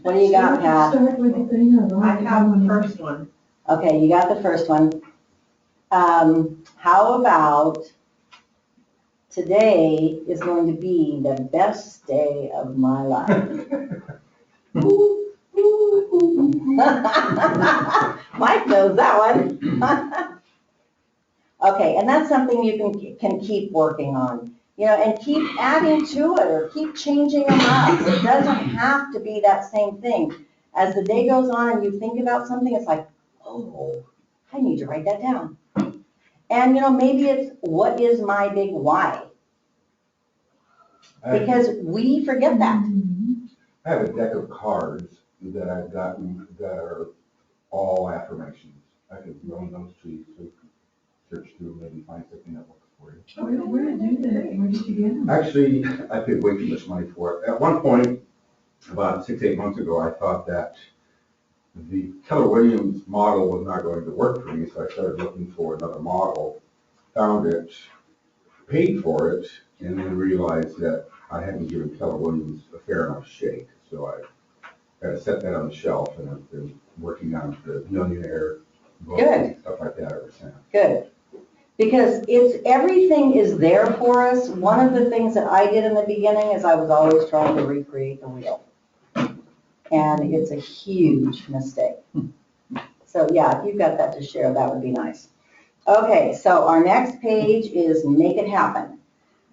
What do you got, Pat? Start with the thing or I write it have down? the first one. Okay, you got the first one. How about today is going to be the best day of my life? Mike knows that one. Okay, and that's something you can keep working on. and keep adding to it or keep changing them up. It doesn't have to be that same thing. As the day goes on and you think about something, it's like, oh, I need to write that down. And, maybe it's, what is my big why? Because we forget that. I have a deck of cards that I've gotten that are all affirmations. I could loan those to you, so you can search through, maybe find something that works for you. Where did you get it? Where did you get them? Actually, I paid way too much money for it. At one point, about 6-8 months ago, I thought that the Keller Williams model was not going to work for me, so I started looking for another model, found it, paid for it, and then realized that I hadn't given Keller Williams a fair enough shake. So I got to set that on the shelf, and I've been working on the Millionaire book and stuff like that ever since. Good. Because everything is there for us. One of the things that I did in the beginning is I was always trying to recreate the wheel. And it's a huge mistake. So yeah, if you've got that to share, that would be nice. Okay, so our next page is Make It Happen.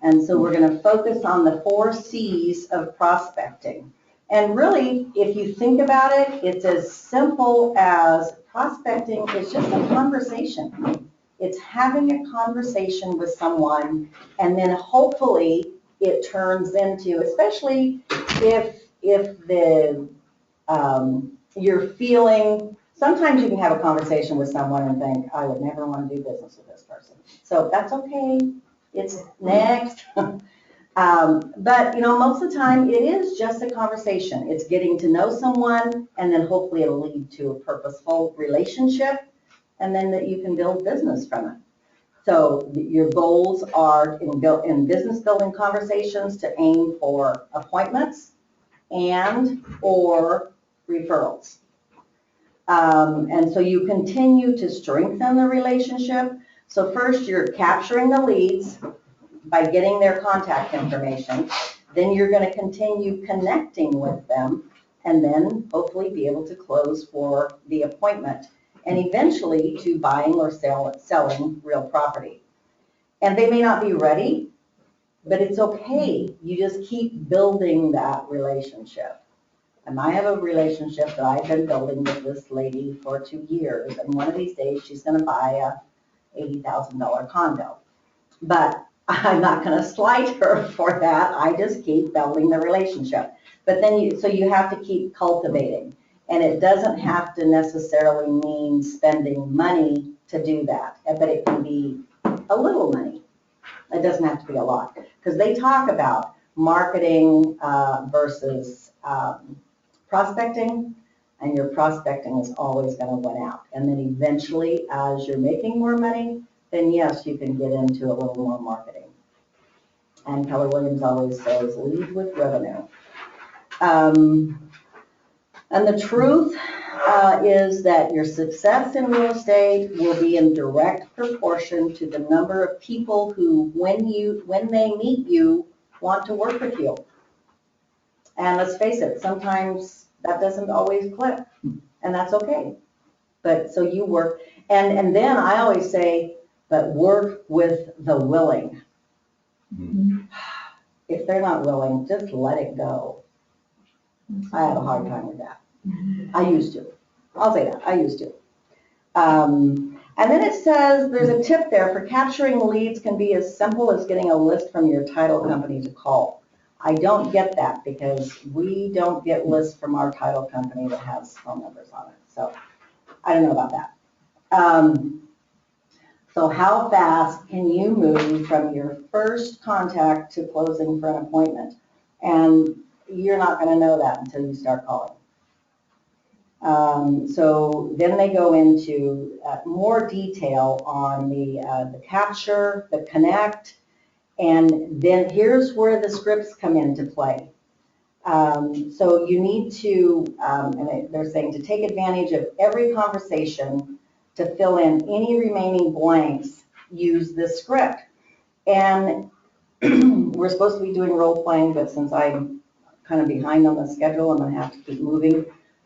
And so we're going to focus on the 4 C's of prospecting. And really, if you think about it, it's as simple as prospecting is just a conversation. It's having a conversation with someone, and then hopefully it turns into, especially if the you're feeling, sometimes you can have a conversation with someone and think, I would never want to do business with this person. So that's okay. It's next. But, most of the time it is just a conversation. It's getting to know someone, and then hopefully it'll lead to a purposeful relationship, and then that you can build business from it. So your goals are in business building conversations to aim for appointments and or referrals. And so you continue to strengthen the relationship. So first you're capturing the leads by getting their contact information. Then you're going to continue connecting with them, and then hopefully be able to close for the appointment, and eventually to buying or selling real property. And they may not be ready, but it's okay. You just keep building that relationship. And I have a relationship that I've been building with this lady for 2 years, and one of these days she's going to buy a $80,000 condo. But I'm not going to slight her for that. I just keep building the relationship. But then so you have to keep cultivating. And it doesn't have to necessarily mean spending money to do that, but it can be a little money. It doesn't have to be a lot. Because they talk about marketing versus prospecting, and your prospecting is always going to win out. And then eventually, as you're making more money, then yes, you can get into a little more marketing. And Keller Williams always says, lead with revenue. And the truth is that your success in real estate will be in direct proportion to the number of people who, when they meet you, want to work with you. And let's face it, sometimes that doesn't always click, and that's okay. But so you work, and then I always say, but work with the willing. Mm-hmm. If they're not willing, just let it go. I have a hard time with that. I used to. I'll say that. I used to. And then it says there's a tip there for capturing leads can be as simple as getting a list from your title company to call. I don't get that because we don't get lists from our title company that has phone numbers on it. So I don't know about that. So how fast can you move from your first contact to closing for an appointment? And you're not going to know that until you start calling. So then they go into more detail on the capture, the connect, and then here's where the scripts come into play. So you need to, and they're saying to take advantage of every conversation to fill in any remaining blanks, use this script. And we're supposed to be doing role playing, but since I'm kind of behind on the schedule, I'm going to have to keep moving.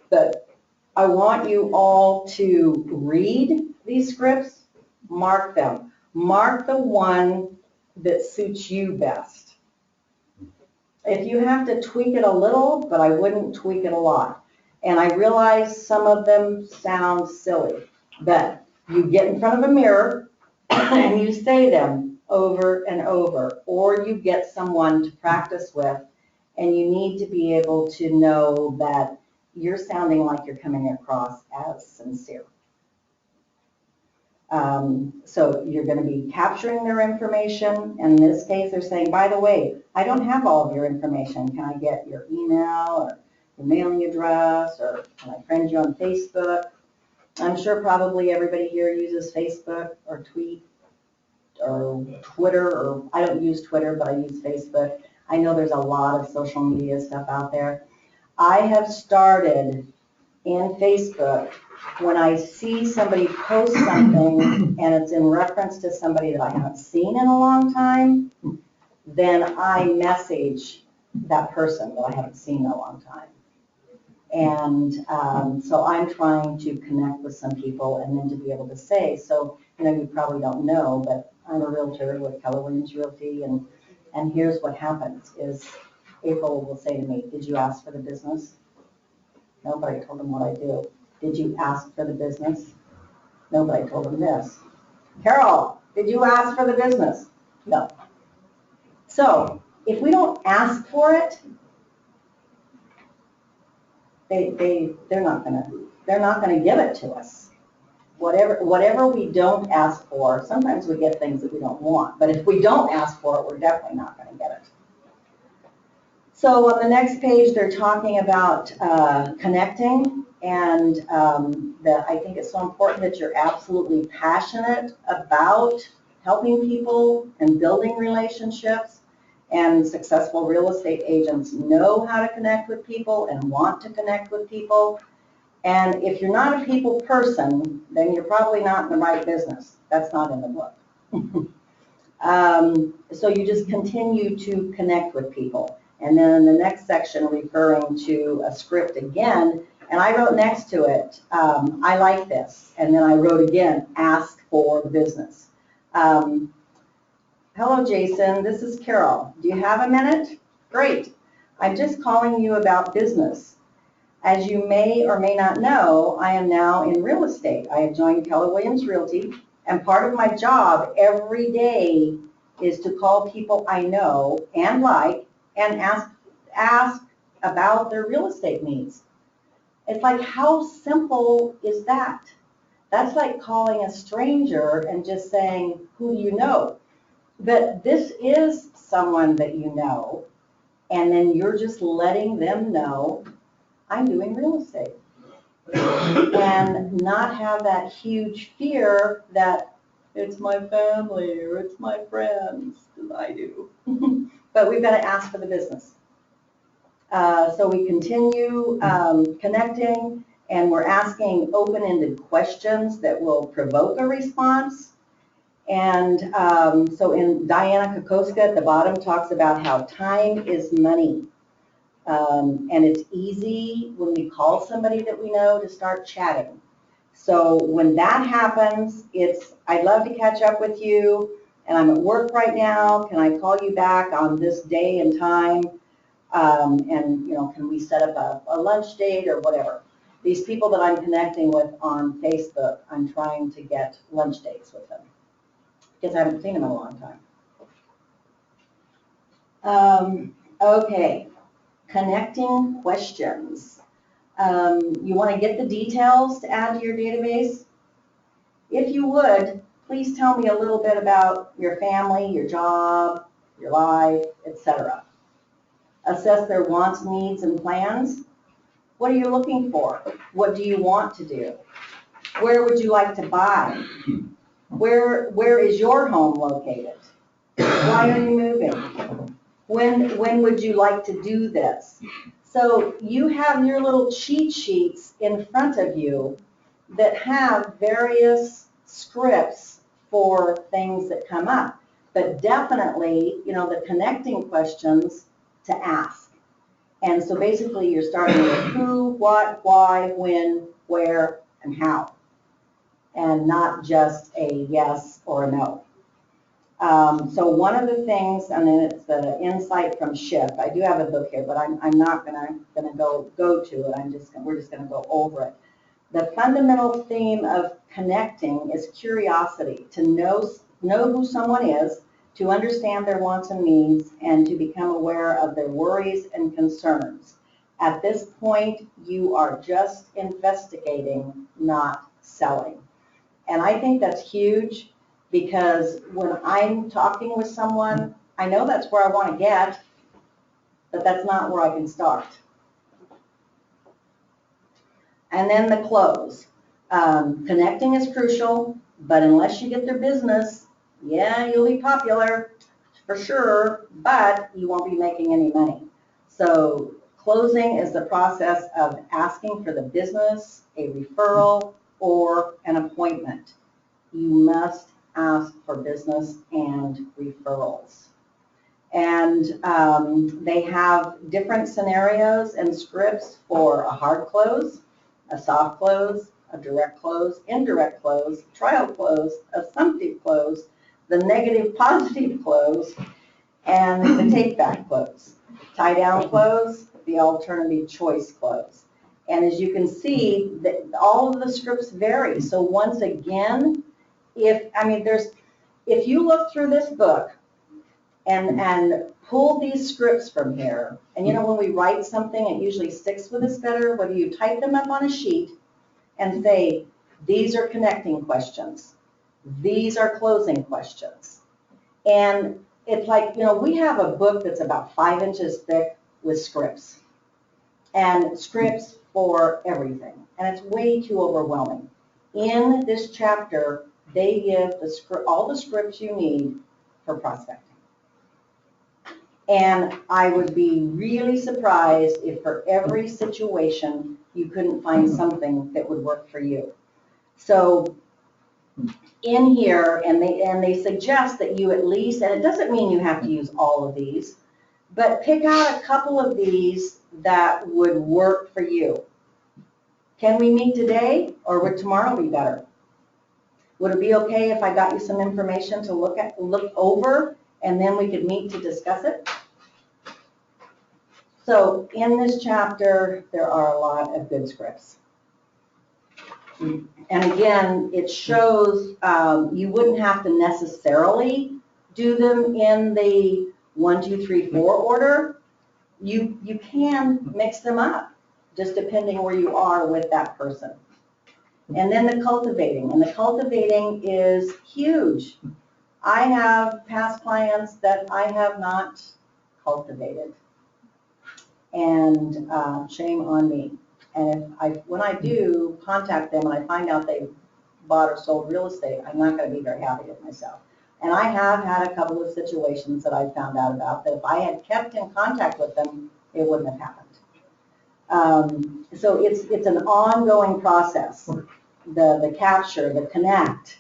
But I want you all to read these scripts, mark them. Mark the one that suits you best. If you have to tweak it a little, but I wouldn't tweak it a lot. And I realize some of them sound silly, but you get in front of a mirror and you say them over and over, or you get someone to practice with, and you need to be able to know that you're sounding like you're coming across as sincere. So you're going to be capturing their information. In this case, they're saying, by the way, I don't have all of your information. Can I get your email or your mailing address, or can I friend you on Facebook? I'm sure probably everybody here uses Facebook or Tweet or Twitter, or I don't use Twitter, but I use Facebook. I know there's a lot of social media stuff out there. I have started in Facebook, when I see somebody post something and it's in reference to somebody that I haven't seen in a long time, then I message that person that I haven't seen in a long time. And so I'm trying to connect with some people and then to be able to say, so, you probably don't know, but I'm a realtor with Keller Williams Realty, and here's what happens is April will say to me, did you ask for the business? No, but I told them what I do. Did you ask for the business? No, but I told them this. Carol, did you ask for the business? No. So if we don't ask for it, they're not gonna give it to us. Whatever we don't ask for, sometimes we get things that we don't want, but if we don't ask for it, we're definitely not gonna get it. So on the next page, they're talking about connecting, and that I think it's so important that you're absolutely passionate about helping people and building relationships. And successful real estate agents know how to connect with people and want to connect with people. And if you're not a people person, then you're probably not in the right business. That's not in the book. So you just continue to connect with people. And then in the next section, referring to a script again, and I wrote next to it, I like this. And then I wrote again, ask for the business. Hello, Jason. This is Carol. Do you have a minute? Great. I'm just calling you about business. As you may or may not know, I am now in real estate. I have joined Keller Williams Realty, and part of my job every day is to call people I know and like and ask about their real estate needs. It's like, how simple is that? That's like calling a stranger and just saying, who do you know? But this is someone that you know, and then you're just letting them know, I'm doing real estate. And not have that huge fear that it's my family or it's my friends, because I do. But we've got to ask for the business. So we continue connecting, and we're asking open-ended questions that will provoke a response. And so in Diana Kokoska at the bottom talks about how time is money. And it's easy when we call somebody that we know to start chatting. So when that happens, I'd love to catch up with you, and I'm at work right now. Can I call you back on this day and time? And can we set up a lunch date or whatever? These people that I'm connecting with on Facebook, I'm trying to get lunch dates with them, because I haven't seen them in a long time. Okay, connecting questions. You want to get the details to add to your database? If you would, please tell me a little bit about your family, your job, your life, etc. Assess their wants, needs, and plans. What are you looking for? What do you want to do? Where would you like to buy? Where is your home located? Why are you moving? When would you like to do this? So you have your little cheat sheets in front of you that have various scripts for things that come up. But definitely, the connecting questions to ask. And so basically you're starting with who, what, why, when, where, and how. And not just a yes or a no. So one of the things, and then it's the insight from Schiff. I do have a book here, but I'm not gonna go to it. We're just gonna go over it. The fundamental theme of connecting is curiosity, to know who someone is, to understand their wants and needs, and to become aware of their worries and concerns. At this point, you are just investigating, not selling. And I think that's huge, because when I'm talking with someone, I know that's where I want to get, but that's not where I can start. And then the close. Connecting is crucial, but unless you get their business, yeah, you'll be popular for sure, but you won't be making any money. So closing is the process of asking for the business, a referral, or an appointment. You must ask for business and referrals. And they have different scenarios and scripts for a hard close, a soft close, a direct close, indirect close, trial close, assumptive close, the negative positive close, and the take-back close. Tie-down close, the alternative choice close. And as you can see, all of the scripts vary. So once again, if you look through this book and pull these scripts from here, and when we write something, it usually sticks with us better, whether you type them up on a sheet and say, these are connecting questions, these are closing questions. And it's like, we have a book that's about 5 inches thick with scripts, and scripts for everything, and it's way too overwhelming. In this chapter, they give all the scripts you need for prospecting. And I would be really surprised if for every situation you couldn't find something that would work for you. So in here, and they suggest that you at least, and it doesn't mean you have to use all of these, but pick out a couple of these that would work for you. Can we meet today, or would tomorrow be better? Would it be okay if I got you some information to look over, and then we could meet to discuss it? So in this chapter, there are a lot of good scripts. And again, it shows you wouldn't have to necessarily do them in the 1, 2, 3, 4 order. You can mix them up, just depending where you are with that person. And then the cultivating. And the cultivating is huge. I have past clients that I have not cultivated. And shame on me. And when I do contact them and I find out they bought or sold real estate, I'm not going to be very happy with myself. And I have had a couple of situations that I found out about that if I had kept in contact with them, it wouldn't have happened. So it's an ongoing process. The capture, the connect,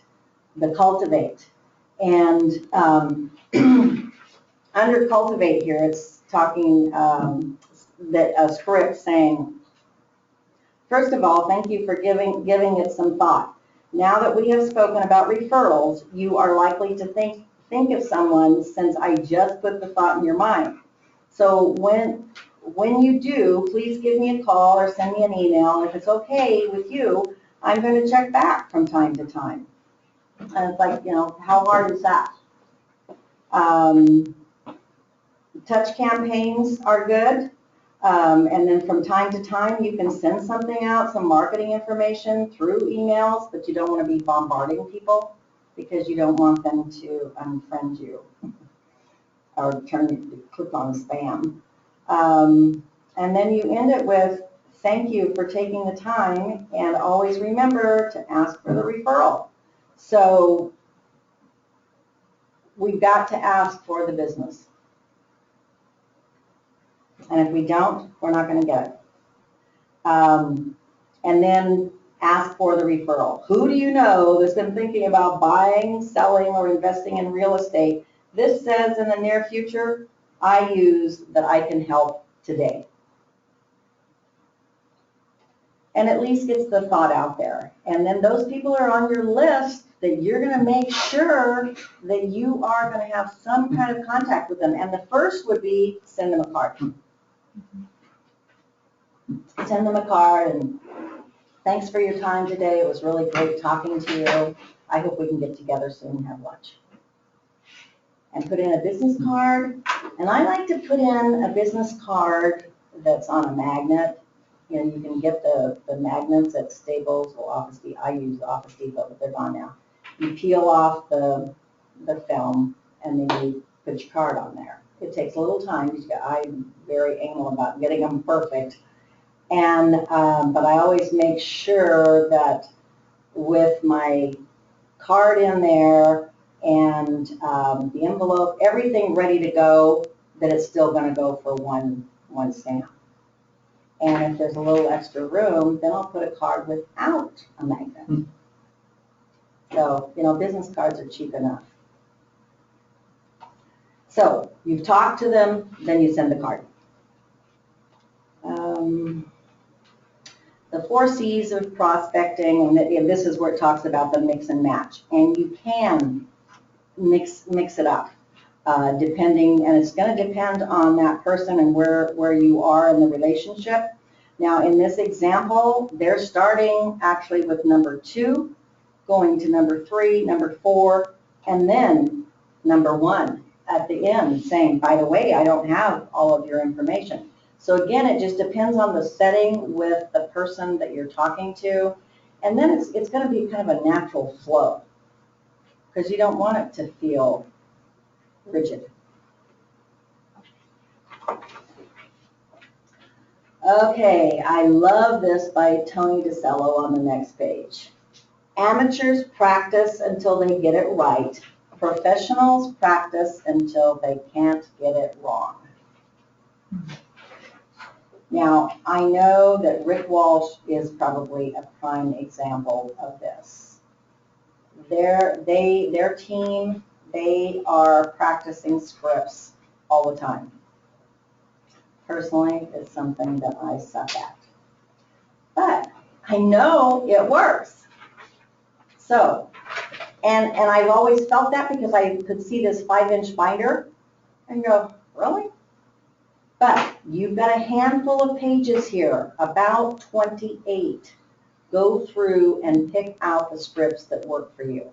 the cultivate. And under cultivate here, it's talking that a script saying, first of all, thank you for giving it some thought. Now that we have spoken about referrals, you are likely to think of someone since I just put the thought in your mind. So when you do, please give me a call or send me an email. And if it's okay with you, I'm going to check back from time to time. And it's like, how hard is that? Touch campaigns are good. And then from time to time, you can send something out, some marketing information through emails, but you don't want to be bombarding people because you don't want them to unfriend you or click on spam. And then you end it with, thank you for taking the time, and always remember to ask for the referral. So we've got to ask for the business. And if we don't, we're not going to get it. And then ask for the referral. Who do you know that's been thinking about buying, selling, or investing in real estate? This says in the near future, I use that I can help today. And at least gets the thought out there. And then those people are on your list that you're gonna make sure that you are gonna have some kind of contact with them. And the first would be send them a card. Send them a card and thanks for your time today. It was really great talking to you. I hope we can get together soon and have lunch. And put in a business card. And I like to put in a business card that's on a magnet. You know, you can get the magnets at Staples or Office Depot. I use Office Depot, but they're gone now. You peel off the film and then you put your card on there. It takes a little time because I'm very anal about getting them perfect. And, but I always make sure that with my card in there and the envelope, everything ready to go, that it's still going to go for one stamp. And if there's a little extra room, then I'll put a card without a magnet. So, you know, business cards are cheap enough. So you've talked to them, then you send the card. The 4 C's of prospecting, and this is where it talks about the mix and match. And you can mix it up, depending, and it's going to depend on that person and where you are in the relationship. Now, in this example, they're starting actually with number 2, going to number 3, number 4, and then number 1 at the end, saying, by the way, I don't have all of your information. So again, it just depends on the setting with the person that you're talking to. And then it's going to be kind of a natural flow because you don't want it to feel rigid. Okay, I love this by Tony DeCello on the next page. Amateurs practice until they get it right. Professionals practice until they can't get it wrong. Now, I know that Rick Walsh is probably a prime example of this. Their team, they are practicing scripts all the time. Personally, it's something that I suck at. But I know it works. So, and I've always felt that because I could see this 5-inch binder and go, really? But you've got a handful of pages here, about 28. Go through and pick out the scripts that work for you.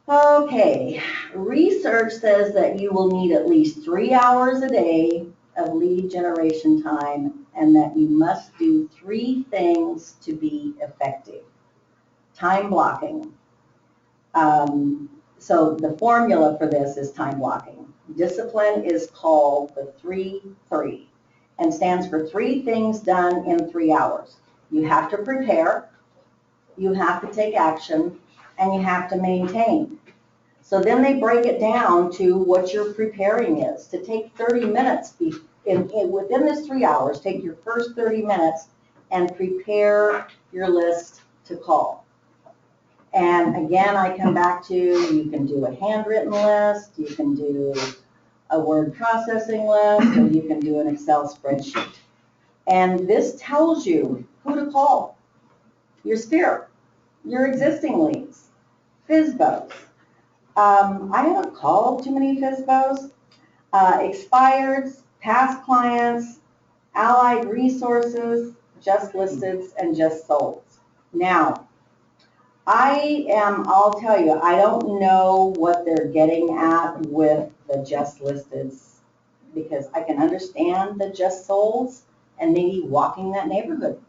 Okay, research says that you will need at least 3 hours a day of lead generation time and that you must do 3 things to be effective. Time blocking. So the formula for this is time blocking. Discipline is called the 3-3 and stands for 3 things done in 3 hours. You have to prepare, you have to take action, and you have to maintain. So then they break it down to what your preparing is. To take 30 minutes within this 3 hours, take your first 30 minutes and prepare your list to call. And again, I come back to, you can do a handwritten list, you can do a word processing list, or you can do an Excel spreadsheet. And this tells you who to call. Your Sphere, your existing leads, FSBOs. I haven't called too many FSBOs. Expireds, past clients, allied resources, just listeds, and just solds. Now, I'll tell you, I don't know what they're getting at with the just listeds because I can understand the just solds and maybe walking that neighborhood.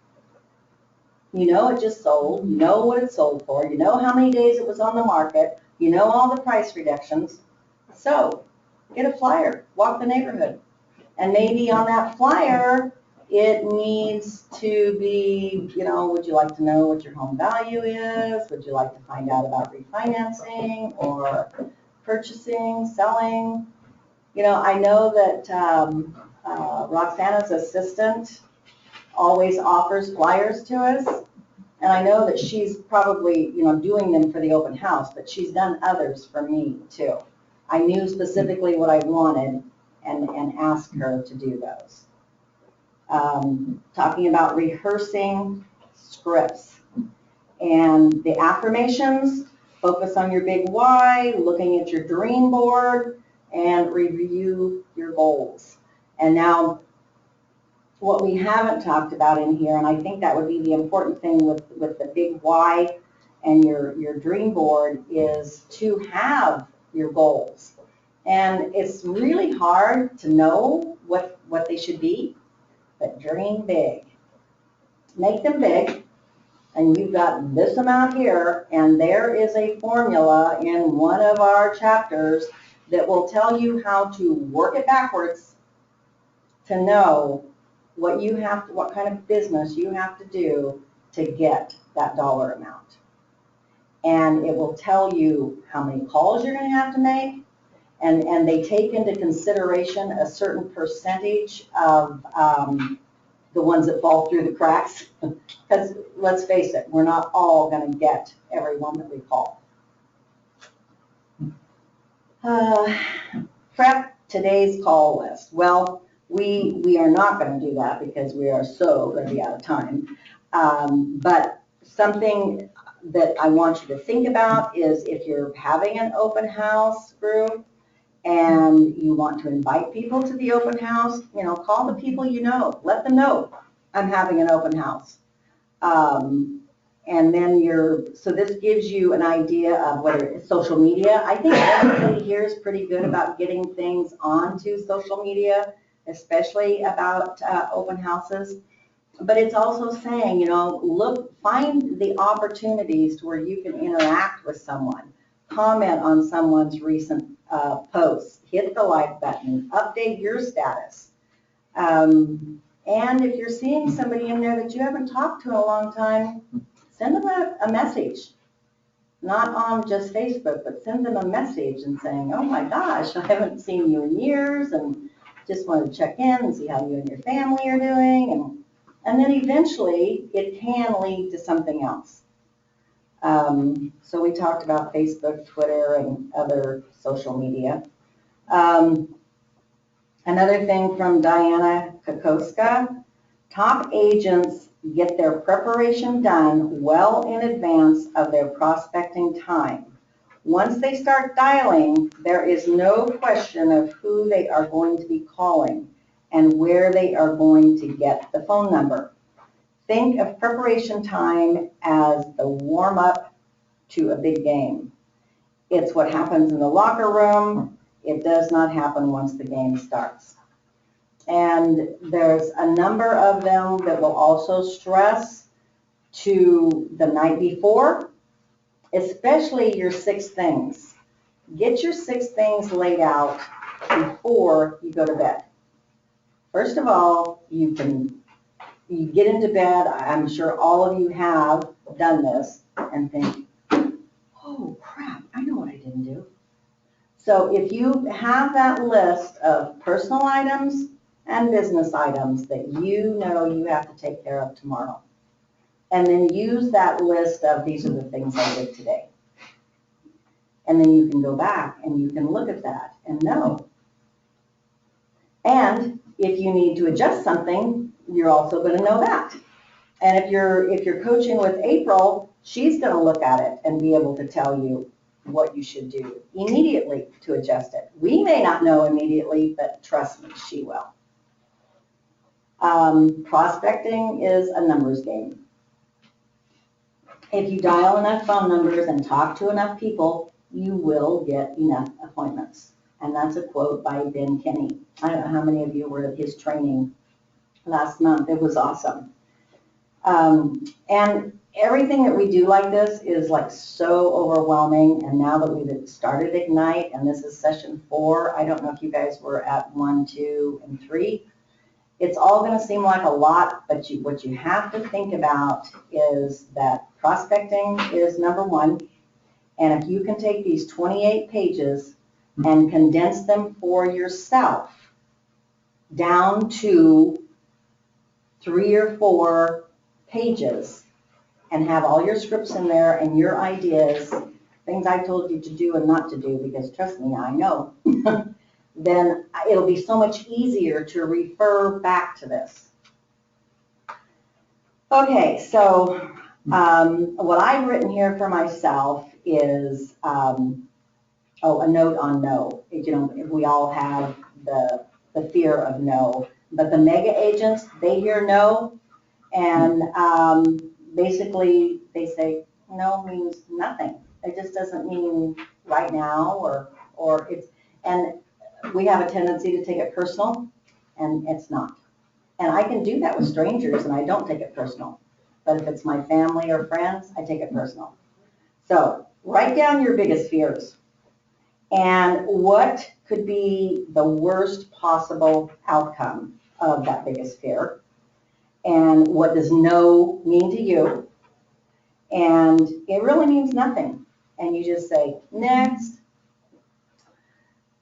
You know it just sold, you know what it sold for, you know how many days it was on the market, you know all the price reductions. So get a flyer, walk the neighborhood. And maybe on that flyer, it needs to be, you know, would you like to know what your home value is? Would you like to find out about refinancing or purchasing, selling? You know, I know that Roxana's assistant always offers flyers to us. And I know that she's probably, you know, doing them for the open house, but she's done others for me too. I knew specifically what I wanted and asked her to do those. Talking about rehearsing scripts. And the affirmations, focus on your big why, looking at your dream board, and review your goals. And now, what we haven't talked about in here, and I think that would be the important thing with the big why and your dream board, is to have your goals. And it's really hard to know what they should be, but dream big. Make them big, and you've got this amount here, and there is a formula in one of our chapters that will tell you how to work it backwards to know what kind of business you have to do to get that dollar amount. And it will tell you how many calls you're going to have to make, and they take into consideration a certain percentage of the ones that fall through the cracks. Because let's face it, we're not all going to get every one that we call. Prep today's call list. Well, we are not going to do that because we are so going to be out of time. But something that I want you to think about is if you're having an open house group and you want to invite people to the open house, call the people you know. Let them know I'm having an open house. And then so this gives you an idea of whether it's social media. I think everybody here is pretty good about getting things onto social media, especially about open houses. But it's also saying, find the opportunities to where you can interact with someone, comment on someone's recent posts, hit the like button, update your status. And if you're seeing somebody in there that you haven't talked to in a long time, send them a message. Not on just Facebook, but send them a message and saying, oh my gosh, I haven't seen you in years and just wanted to check in and see how you and your family are doing. And then eventually it can lead to something else. So we talked about Facebook, Twitter, and other social media. Another thing from Diana Kokoska, top agents get their preparation done well in advance of their prospecting time. Once they start dialing, there is no question of who they are going to be calling and where they are going to get the phone number. Think of preparation time as the warm-up to a big game. It's what happens in the locker room. It does not happen once the game starts. And there's a number of them that will also stress to the night before, especially your 6 things. Get your 6 things laid out before you go to bed. First of all, you get into bed, I'm sure all of you have done this, and think, oh crap, I know what I didn't do. So if you have that list of personal items and business items that you know you have to take care of tomorrow, and then use that list of these are the things I did today. And then you can go back and you can look at that and know. And if you need to adjust something, you're also going to know that. And if you're coaching with April, she's going to look at it and be able to tell you what you should do immediately to adjust it. We may not know immediately, but trust me, she will. Prospecting is a numbers game. If you dial enough phone numbers and talk to enough people, you will get enough appointments. And that's a quote by Ben Kinney. I don't know how many of you were at his training last month. It was awesome. And everything that we do like this is like so overwhelming. And now that we've started Ignite, and this is session 4, I don't know if you guys were at 1, 2, and 3. It's all going to seem like a lot, but what you have to think about is that prospecting is number 1. And if you can take these 28 pages and condense them for yourself down to 3 or 4 pages and have all your scripts in there and your ideas, things I told you to do and not to do, because trust me, I know, then it'll be so much easier to refer back to this. Okay, so What I've written here for myself is, a note on no. You know, we all have the fear of no, but the mega agents, they hear no, and basically they say no means nothing. It just doesn't mean right now, or it's, and we have a tendency to take it personal, and it's not. And I can do that with strangers, and I don't take it personal. But if it's my family or friends, I take it personal. So write down your biggest fears and what could be the worst possible outcome of that biggest fear, and what does no mean to you, and it really means nothing. And you just say, next.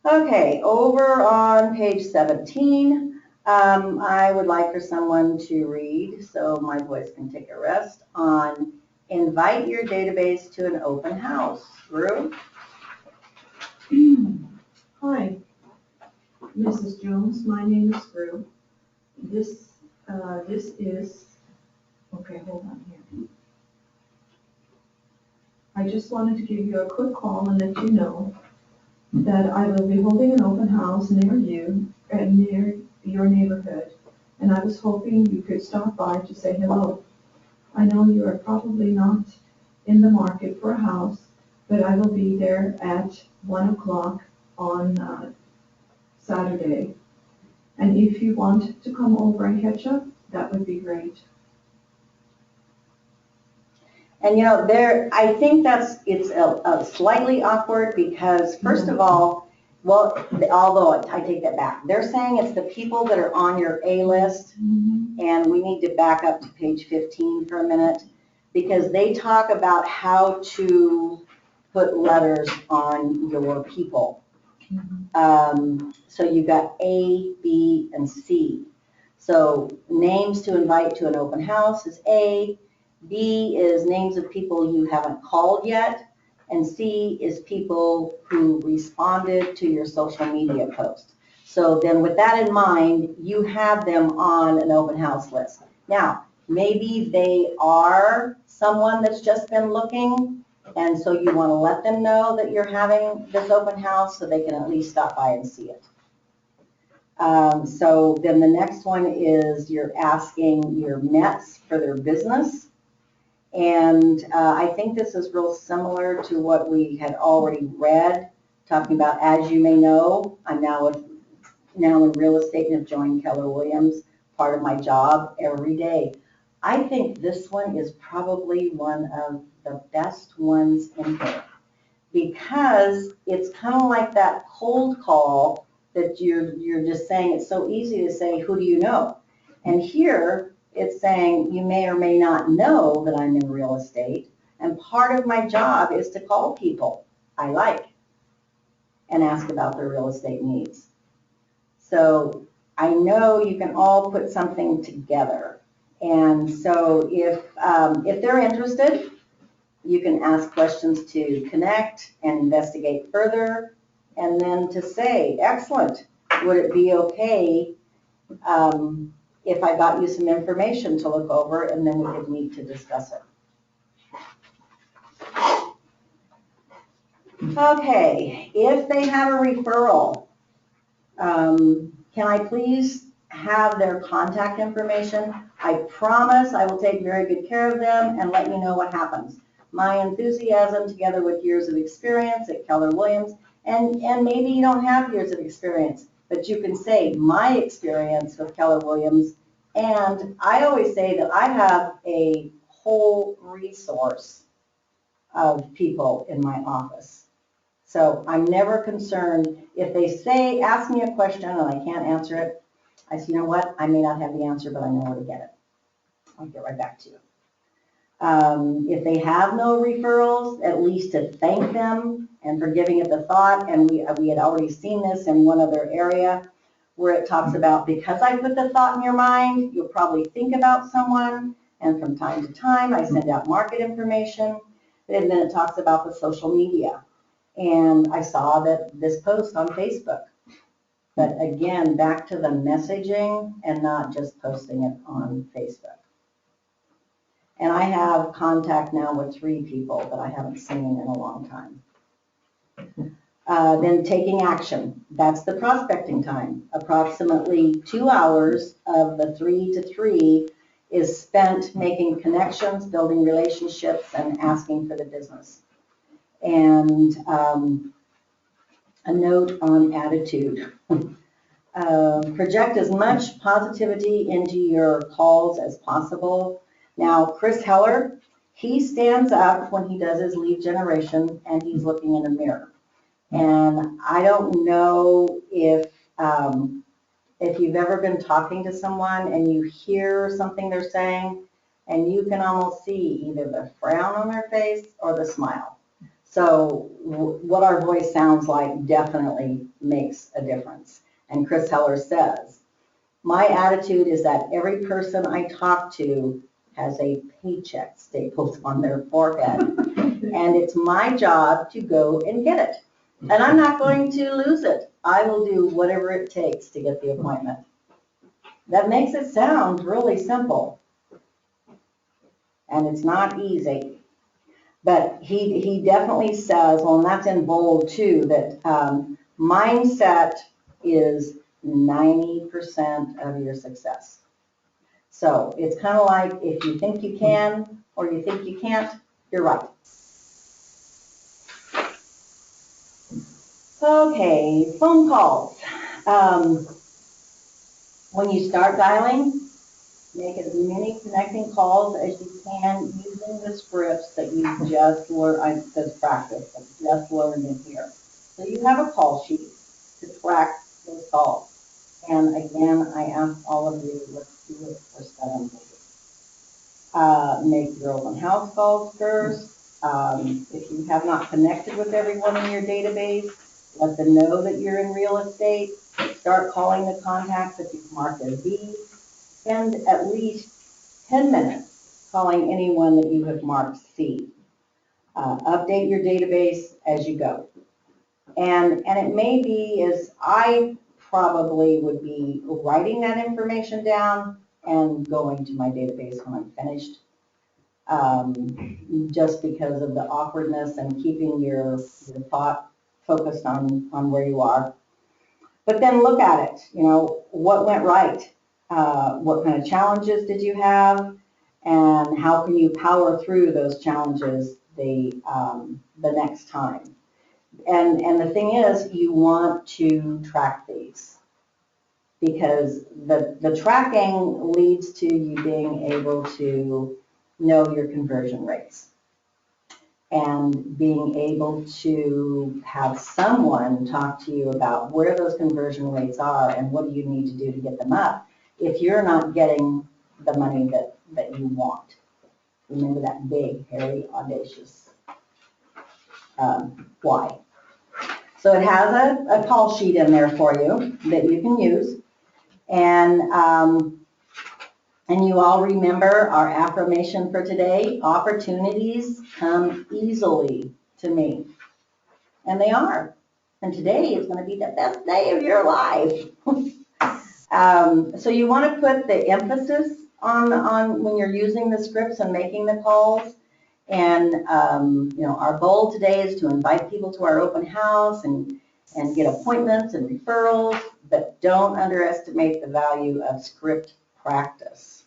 Okay, over on page 17, I would like for someone to read, so my voice can take a rest, on invite your database to an open house. Rue? Hi, Mrs. Jones, my name is Rue. This is, okay, hold on here. I just wanted to give you a quick call and let you know that I will be holding an open house near you and near your neighborhood, and I was hoping you could stop by to say hello. I know you are probably not in the market for a house, but I will be there at 1 o'clock on Saturday. And if you want to come over and catch up, that would be great. And you know, I think it's a slightly awkward because first of all, well, although I take that back, they're saying it's the people that are on your A list, and we need to back up to page 15 for a minute because they talk about how to put letters on your people. So you've got A, B, and C. So names to invite to an open house is A. B is names of people you haven't called yet, and C is people who responded to your social media post. So then with that in mind, you have them on an open house list. Now, maybe they are someone that's just been looking, and so you want to let them know that you're having this open house so they can at least stop by and see it. So then the next one is you're asking your Mets for their business. And I think this is real similar to what we had already read, talking about, as you may know, I'm now in real estate and have joined Keller Williams, part of my job every day. I think this one is probably one of the best ones in here because it's kind of like that cold call that you're just saying. It's so easy to say, who do you know? And here, it's saying you may or may not know that I'm in real estate, and part of my job is to call people I like and ask about their real estate needs. So I know you can all put something together, and so if they're interested, you can ask questions to connect and investigate further, and then to say, excellent, would it be okay if I got you some information to look over, and then we could meet to discuss it. Okay, if they have a referral, can I please have their contact information? I promise I will take very good care of them and let you know what happens. My enthusiasm together with years of experience at Keller Williams, and maybe you don't have years of experience, but you can say my experience with Keller Williams. And I always say that I have a whole resource of people in my office. So I'm never concerned if they say, ask me a question and I can't answer it. I say, you know what, I may not have the answer, but I know where to get it. I'll get right back to you. If they have no referrals, at least to thank them and for giving it the thought. And we had already seen this in one other area where it talks about, because I put the thought in your mind, you'll probably think about someone. And from time to time, I send out market information. And then it talks about the social media. And I saw that this post on Facebook. But again, back to the messaging and not just posting it on Facebook. And I have contact now with 3 people that I haven't seen in a long time. Then taking action, that's the prospecting time. Approximately 2 hours of the 3 to 3 is spent making connections, building relationships, and asking for the business. And a note on attitude. Project as much positivity into your calls as possible. Now, Chris Heller, he stands up when he does his lead generation and he's looking in a mirror. And I don't know if you've ever been talking to someone and you hear something they're saying and you can almost see either the frown on their face or the smile. So what our voice sounds like definitely makes a difference. And Chris Heller says, my attitude is that every person I talk to has a paycheck stapled on their forehead. And it's my job to go and get it. And I'm not going to lose it. I will do whatever it takes to get the appointment. That makes it sound really simple. And it's not easy. But he definitely says, well, and that's in bold too, that mindset is 90% of your success. So it's kind of like if you think you can or you think you can't, you're right. Okay, phone calls. When you start dialing, make as many connecting calls as you can using the scripts that you just learned, this practice, that you just learned in here. So you have a call sheet to track those calls. And again, I ask all of you, let's do it for 7 days. Make your open house calls first. If you have not connected with everyone in your database, let them know that you're in real estate. Start calling the contacts if you've marked as B. Spend at least 10 minutes calling anyone that you have marked C. Update your database as you go. And it may be, as I probably would be writing that information down and going to my database when I'm finished, just because of the awkwardness and keeping your thought focused on where you are. But then look at it, what went right? What kind of challenges did you have? And how can you power through those challenges the next time? And the thing is, you want to track these because the tracking leads to you being able to know your conversion rates and being able to have someone talk to you about where those conversion rates are and what do you need to do to get them up if you're not getting the money that you want. Remember that big, hairy, audacious why. So it has a call sheet in there for you that you can use. And you all remember our affirmation for today, opportunities come easily to me. And they are. And today is going to be the best day of your life. So you want to put the emphasis on when you're using the scripts and making the calls. And, our goal today is to invite people to our open house and get appointments and referrals, but don't underestimate the value of script practice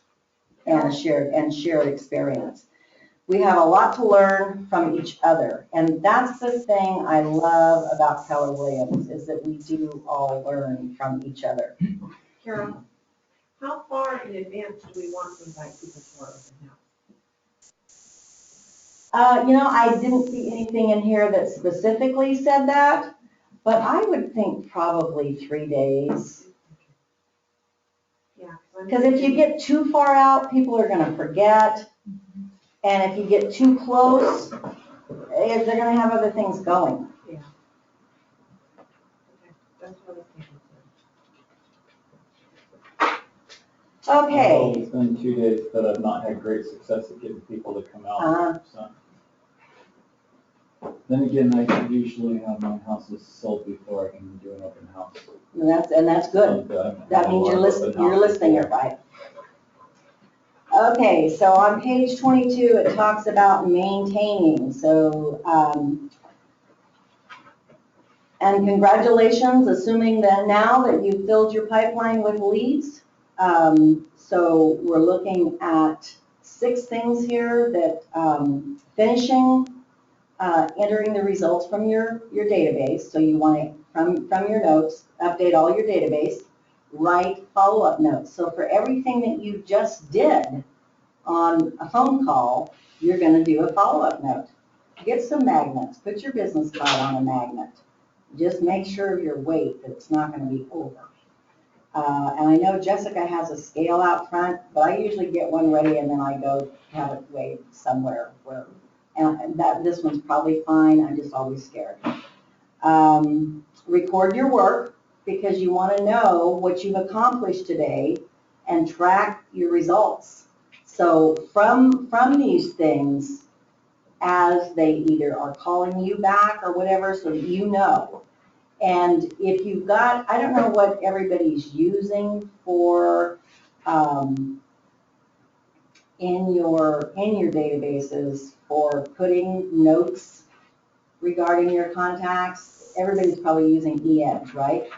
and shared experience. We have a lot to learn from each other, and that's the thing I love about Keller Williams, is that we do all learn from each other. Carol, how far in advance do we want to invite people to our open house? I didn't see anything in here that specifically said that, but I would think probably 3 days. Yeah. Because if you get too far out, people are going to forget. And if you get too close, they're going to have other things going. Yeah. Okay, that's what I was thinking. Okay. It's been 2 days, but I've not had great success at getting people to come out. So. Then again, I usually have my houses sold before I can do an open house. And that's good. That means you're listening right. Okay, so on page 22, it talks about maintaining, so, and congratulations, assuming that now that you've filled your pipeline with leads. So we're looking at 6 things here that, finishing, entering the results from your database. So you want to, from your notes, update all your database, write follow-up notes. So for everything that you just did on a phone call, you're going to do a follow-up note. Get some magnets, put your business card on a magnet. Just make sure of your weight, that it's not going to be over. And I know Jessica has a scale out front, but I usually get one ready and then I go have it weighed somewhere where, and this one's probably fine, I'm just always scared. Record your work because you want to know what you've accomplished today and track your results. So from these things, as they either are calling you back or whatever, so that you know. And if you've got, I don't know what everybody's using for in your databases for putting notes regarding your contacts. Everybody's probably using eEdge, right?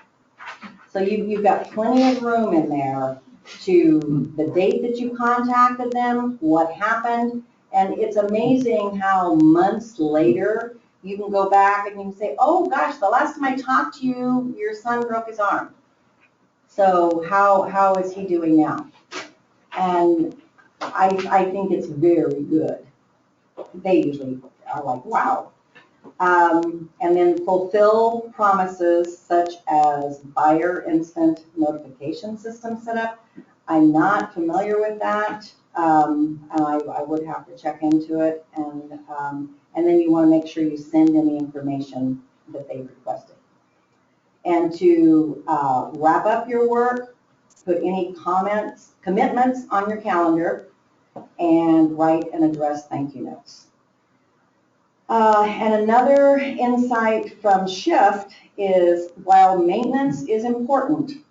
So you've got plenty of room in there to the date that you contacted them, what happened, and it's amazing how months later you can go back and you can say, oh gosh, the last time I talked to you, your son broke his arm. So how is he doing now? And I think it's very good. They usually are like, wow. And then fulfill promises such as buyer instant notification system setup. I'm not familiar with that. And I would have to check into it. And then you want to make sure you send any information that they requested. And to wrap up your work, put any commitments on your calendar, and write and address thank you notes. And another insight from Shift is while maintenance is important,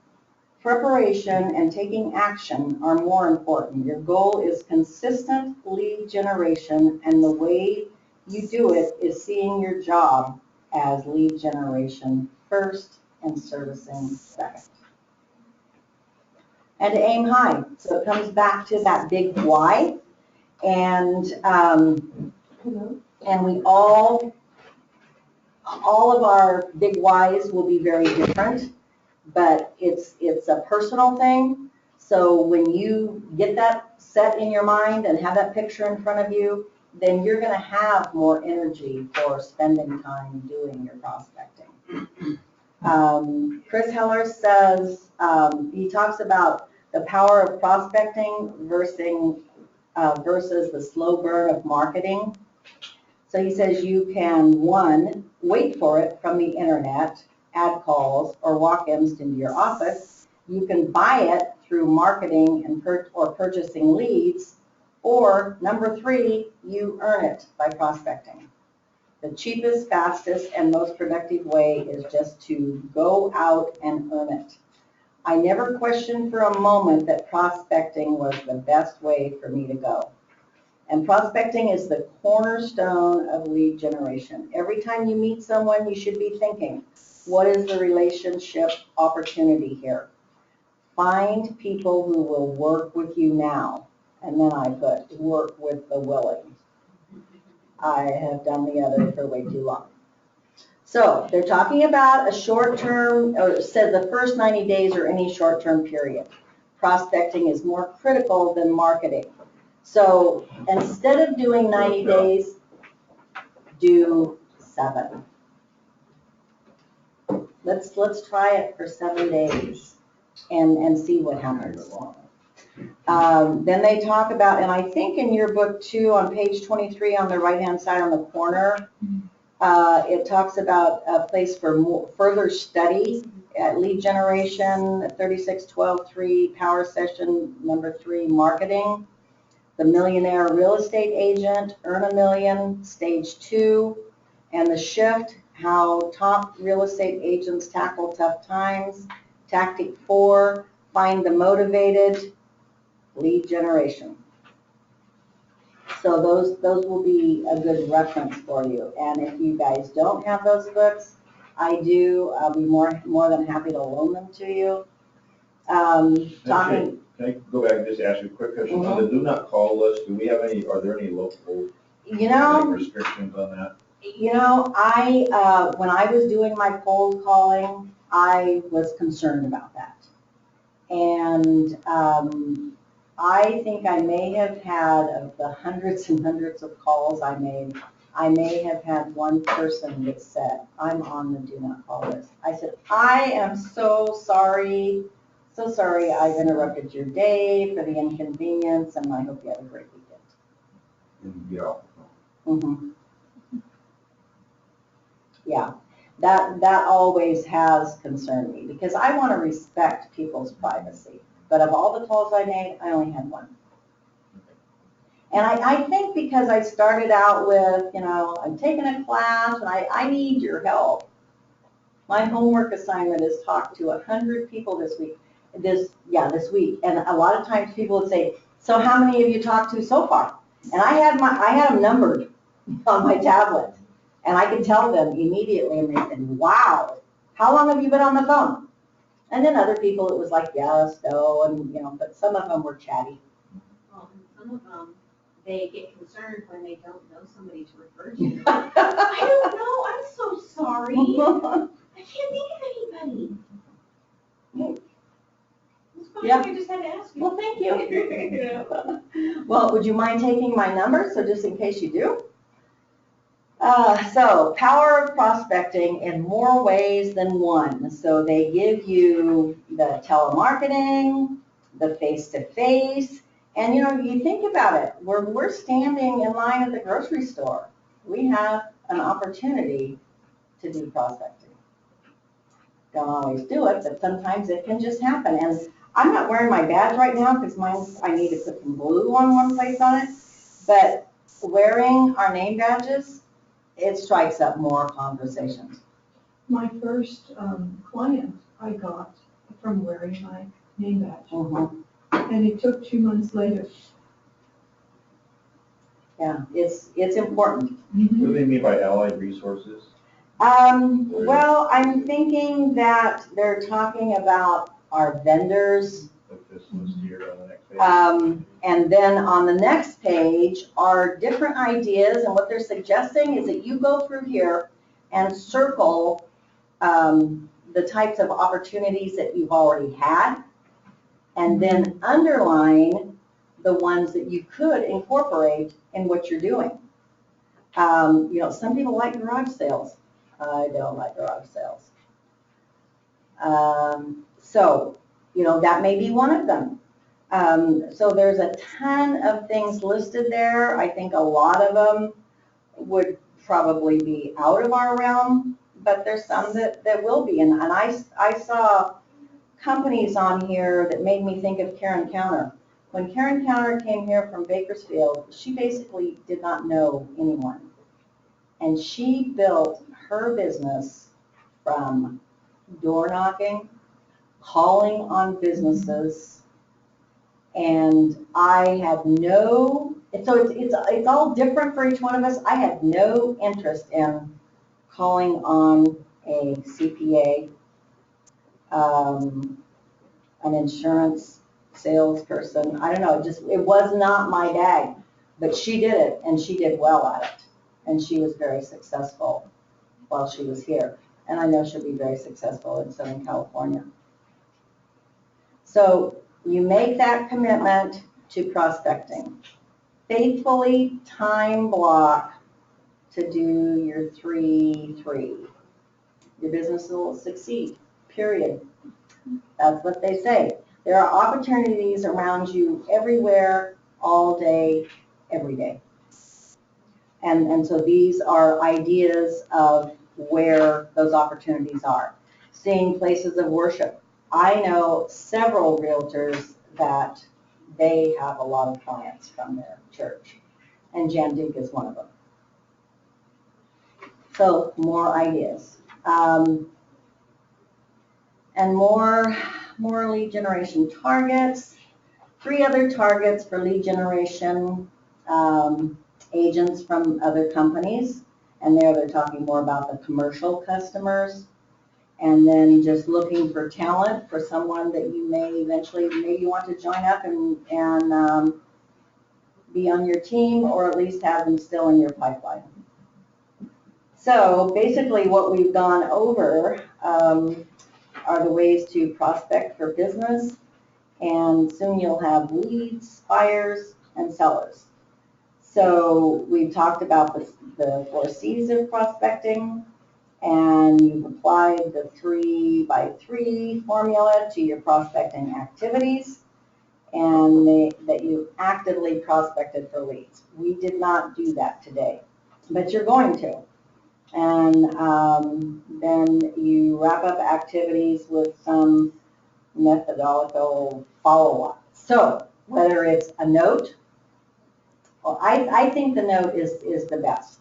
preparation and taking action are more important. Your goal is consistent lead generation, and the way you do it is seeing your job as lead generation first and servicing second. And to aim high. So it comes back to that big why. And we all of our big whys will be very different, but it's a personal thing. So when you get that set in your mind and have that picture in front of you, then you're going to have more energy for spending time doing your prospecting. Chris Heller says, he talks about the power of prospecting versus the slow burn of marketing. So he says you can, 1, wait for it from the internet, ad calls, or walk-ins into your office. You can buy it through marketing and or purchasing leads. Or number 3, you earn it by prospecting. The cheapest, fastest, and most productive way is just to go out and earn it. I never questioned for a moment that prospecting was the best way for me to go. And prospecting is the cornerstone of lead generation. Every time you meet someone, you should be thinking, what is the relationship opportunity here? Find people who will work with you now. And then I put work with the willing. I have done the other for way too long. So they're talking about a short-term, or it says the first 90 days or any short-term period. Prospecting is more critical than marketing. So instead of doing 90 days, do 7. Let's try it for 7 days and see what happens. Then they talk about, and I think in your book too, on page 23 on the right-hand side on the corner, it talks about a place for further study at lead generation, 3612.3, power session number 3, marketing, the millionaire real estate agent, earn a million, stage 2, and the shift, how top real estate agents tackle tough times, tactic 4, find the motivated, lead generation. So those will be a good reference for you. And if you guys don't have those books, I'll be more than happy to loan them to you. Talking, Can I go back and just ask you a quick question? On the do not call list, are there any local you know, restrictions on that? when I was doing my cold calling, I was concerned about that. And I think I may have had, of the hundreds and hundreds of calls I made, I may have had one person that said, I'm on the do not call list. I said, I am so sorry I've interrupted your day for the inconvenience, and I hope you have a great weekend. Yeah. Mhm. Yeah, that always has concerned me, because I want to respect people's privacy. But of all the calls I made, I only had one. And I think because I started out with, I'm taking a class and I need your help. My homework assignment is talk to 100 people this week. This week. And a lot of times people would say, so how many have you talked to so far? And I had them numbered on my tablet. And I could tell them immediately, and they said, wow, how long have you been on the phone? And then other people, it was like, yes, no, and, but some of them were chatty. Well, and some of them, they get concerned when they don't know somebody to refer to. I don't know, I'm so sorry. I can't think of anybody. It's fine, Yeah. I just had to ask you. Well, thank you. Well, would you mind taking my number, so just in case you do? So, power of prospecting in more ways than one. So they give you the telemarketing, the face-to-face, and you think about it. We're standing in line at the grocery store. We have an opportunity to do prospecting. Don't always do it, but sometimes it can just happen. And I'm not wearing my badge right now because I need to put some glue on one place on it. But wearing our name badges, it strikes up more conversations. My first client I got from wearing my name badge, Mm-hmm. and it took 2 months later. Yeah, it's important. What do they mean by allied resources? Well, I'm thinking that they're talking about our vendors. Like this list here on the next page? And then on the next page are different ideas, and what they're suggesting is that you go through here and circle the types of opportunities that you've already had, and then underline the ones that you could incorporate in what you're doing. Some people like garage sales. I don't like garage sales. So, that may be one of them. So there's a ton of things listed there. I think a lot of them would probably be out of our realm, but there's some that will be. And I saw companies on here that made me think of Karen Counter. When Karen Counter came here from Bakersfield, she basically did not know anyone. And she built her business from door knocking, calling on businesses, and I had so it's all different for each one of us. I had no interest in calling on a CPA, an insurance salesperson. I don't know, it was not my bag, but she did it, and she did well at it, and she was very successful while she was here, and I know she'll be very successful in Southern California. So you make that commitment to prospecting. Faithfully time block to do your 3-3. Your business will succeed, period. That's what they say. There are opportunities around you everywhere, all day, every day. And so these are ideas of where those opportunities are. Seeing places of worship. I know several realtors that they have a lot of clients from their church, and Jan Duke is one of them. So more ideas. And more lead generation targets. 3 other targets for lead generation. agents from other companies, and there they're talking more about the commercial customers. And then just looking for talent for someone that you may eventually, maybe want to join up and be on your team, or at least have them still in your pipeline. So basically what we've gone over are the ways to prospect for business, and soon you'll have leads, buyers, and sellers. So we've talked about the 4 C's of prospecting, and you've applied the 3x3 formula to your prospecting activities, and that you actively prospected for leads. We did not do that today, but you're going to. And then you wrap up activities with some methodological follow-up. So whether it's a note, well, I think the note is the best.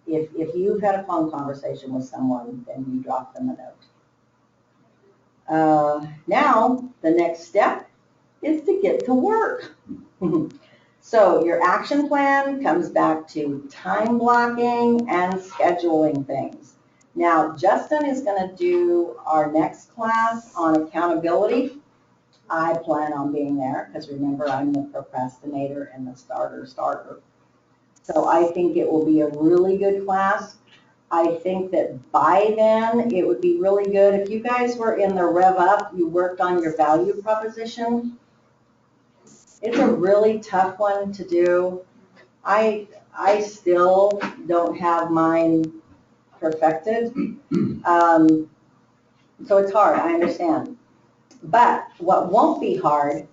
If you've had a phone conversation with someone, then you drop them a note. Now, the next step is to get to work. So your action plan comes back to time blocking and scheduling things. Now, Justin is going to do our next class on accountability. I plan on being there because remember, I'm the procrastinator and the starter. So I think it will be a really good class. I think that by then it would be really good if you guys were in the Rev Up, you worked on your value proposition. It's a really tough one to do. I still don't have mine perfected. So it's hard, I understand. But what won't be hard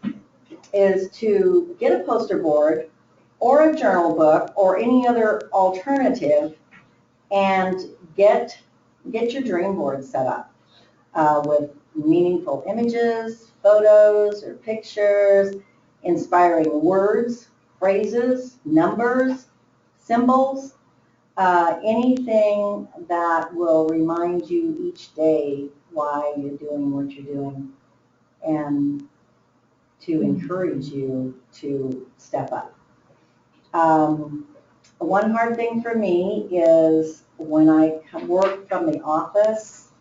is to get a poster board or a journal book or any other alternative and get your dream board set up with meaningful images, photos, or pictures, inspiring words, phrases, numbers, symbols, anything that will remind you each day why you're doing what you're doing and to encourage you to step up. One hard thing for me is when I work from the office,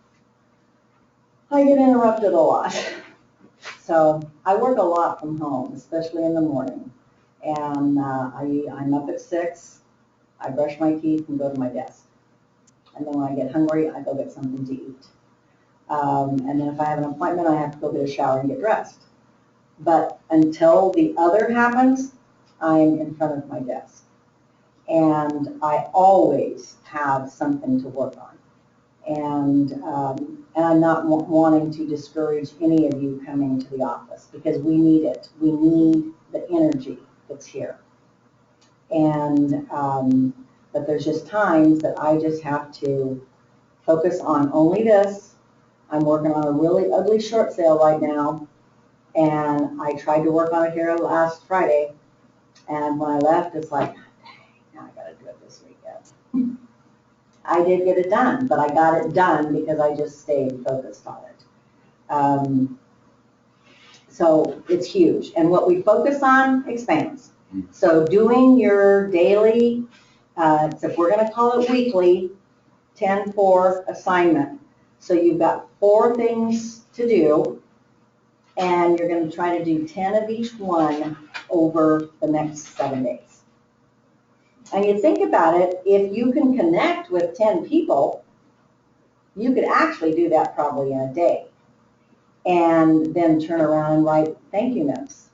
I get interrupted a lot. So I work a lot from home, especially in the morning. And I'm up at 6, I brush my teeth and go to my desk. And then when I get hungry, I go get something to eat. And then if I have an appointment, I have to go get a shower and get dressed. But until the other happens, I'm in front of my desk. And I always have something to work on. And I'm not wanting to discourage any of you coming to the office because we need it. We need the energy that's here. And, but there's just times that I just have to focus on only this. I'm working on a really ugly short sale right now. And I tried to work on it here last Friday. And when I left, it's like, dang, now I got to do it this weekend. I did get it done, but I got it done because I just stayed focused on it. So it's huge. And what we focus on expands. So doing your daily, so if we're going to call it weekly, 10-4 assignment. So you've got 4 things to do, and you're going to try to do 10 of each one over the next 7 days. And you think about it, if you can connect with 10 people, you could actually do that probably in a day. And then turn around and write thank you notes.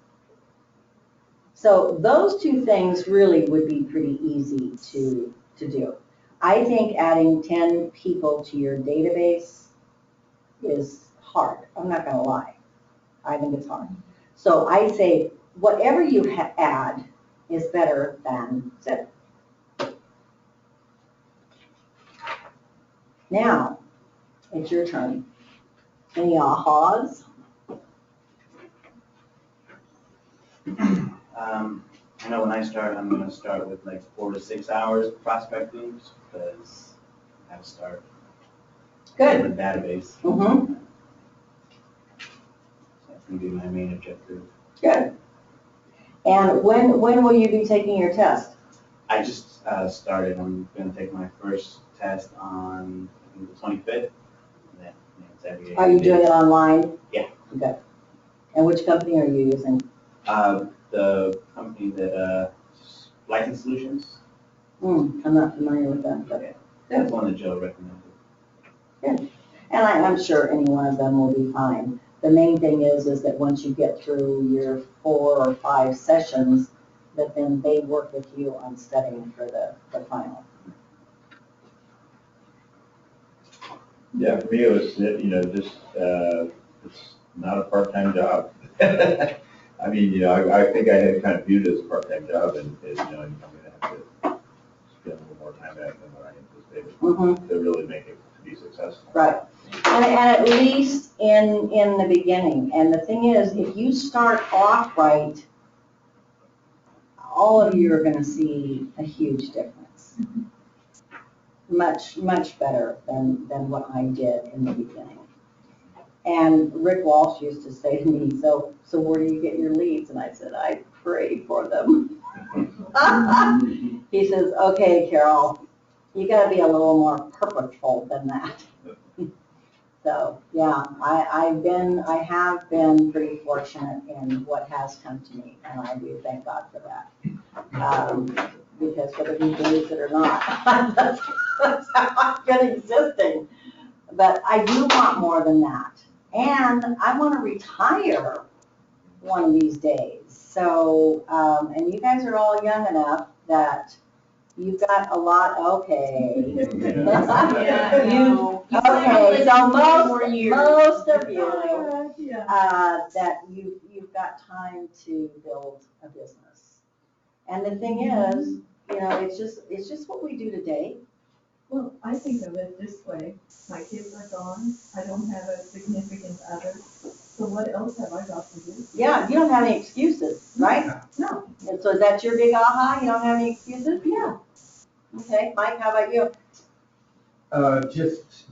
So those 2 things really would be pretty easy to do. I think adding 10 people to your database is hard. I'm not going to lie. I think it's hard. So I say whatever you add is better than 0. Now, it's your turn. Any ahas? I know when I start, I'm going to start with like 4 to 6 hours of prospecting because I have to start Good. with a database. Mm-hmm. So that's going to be my main objective. Good. And when will you be taking your test? I just started. I'm going to take my first test on, I think, the 25th. And then, it's every 8 Are you doing days. it online? Yeah. Okay. And which company are you using? The company that, License Solutions, I'm not familiar with them, but that's one that Joe recommended. and I'm sure any one of them will be fine. The main thing is that once you get through your 4 or 5 sessions, that then they work with you on studying for the final. Yeah, for me, it was, just, it's not a part-time job. I mean, I think I had kind of viewed it as a part-time job and, I'm gonna have to spend a little more time at it than what I anticipated to really make it to be successful. Right. And at least in the beginning. And the thing is, if you start off right, all of you are going to see a huge difference. Much, much better than what I did in the beginning. And Rick Walsh used to say to me, so where do you get your leads? And I said, I pray for them. He says, okay, Carol, you got to be a little more purposeful than that. So, yeah, I have been pretty fortunate in what has come to me, and I do thank God for that. Because whether he believes it or not, that's how I've been existing. But I do want more than that. And I want to retire one of these days. So, and you guys are all young enough that you've got a lot, okay. Yeah, You, You plan on okay, living so more years. most of you, Yeah. that you've got time to build a business. And the thing is, it's just what we do today. Well, I think of it this way, my kids are gone, I don't have a significant other, so what else have I got to do? Yeah, you don't have any excuses, right? No. And so is that your big aha? You don't have any excuses? Yeah. Okay, Mike, how about you? Just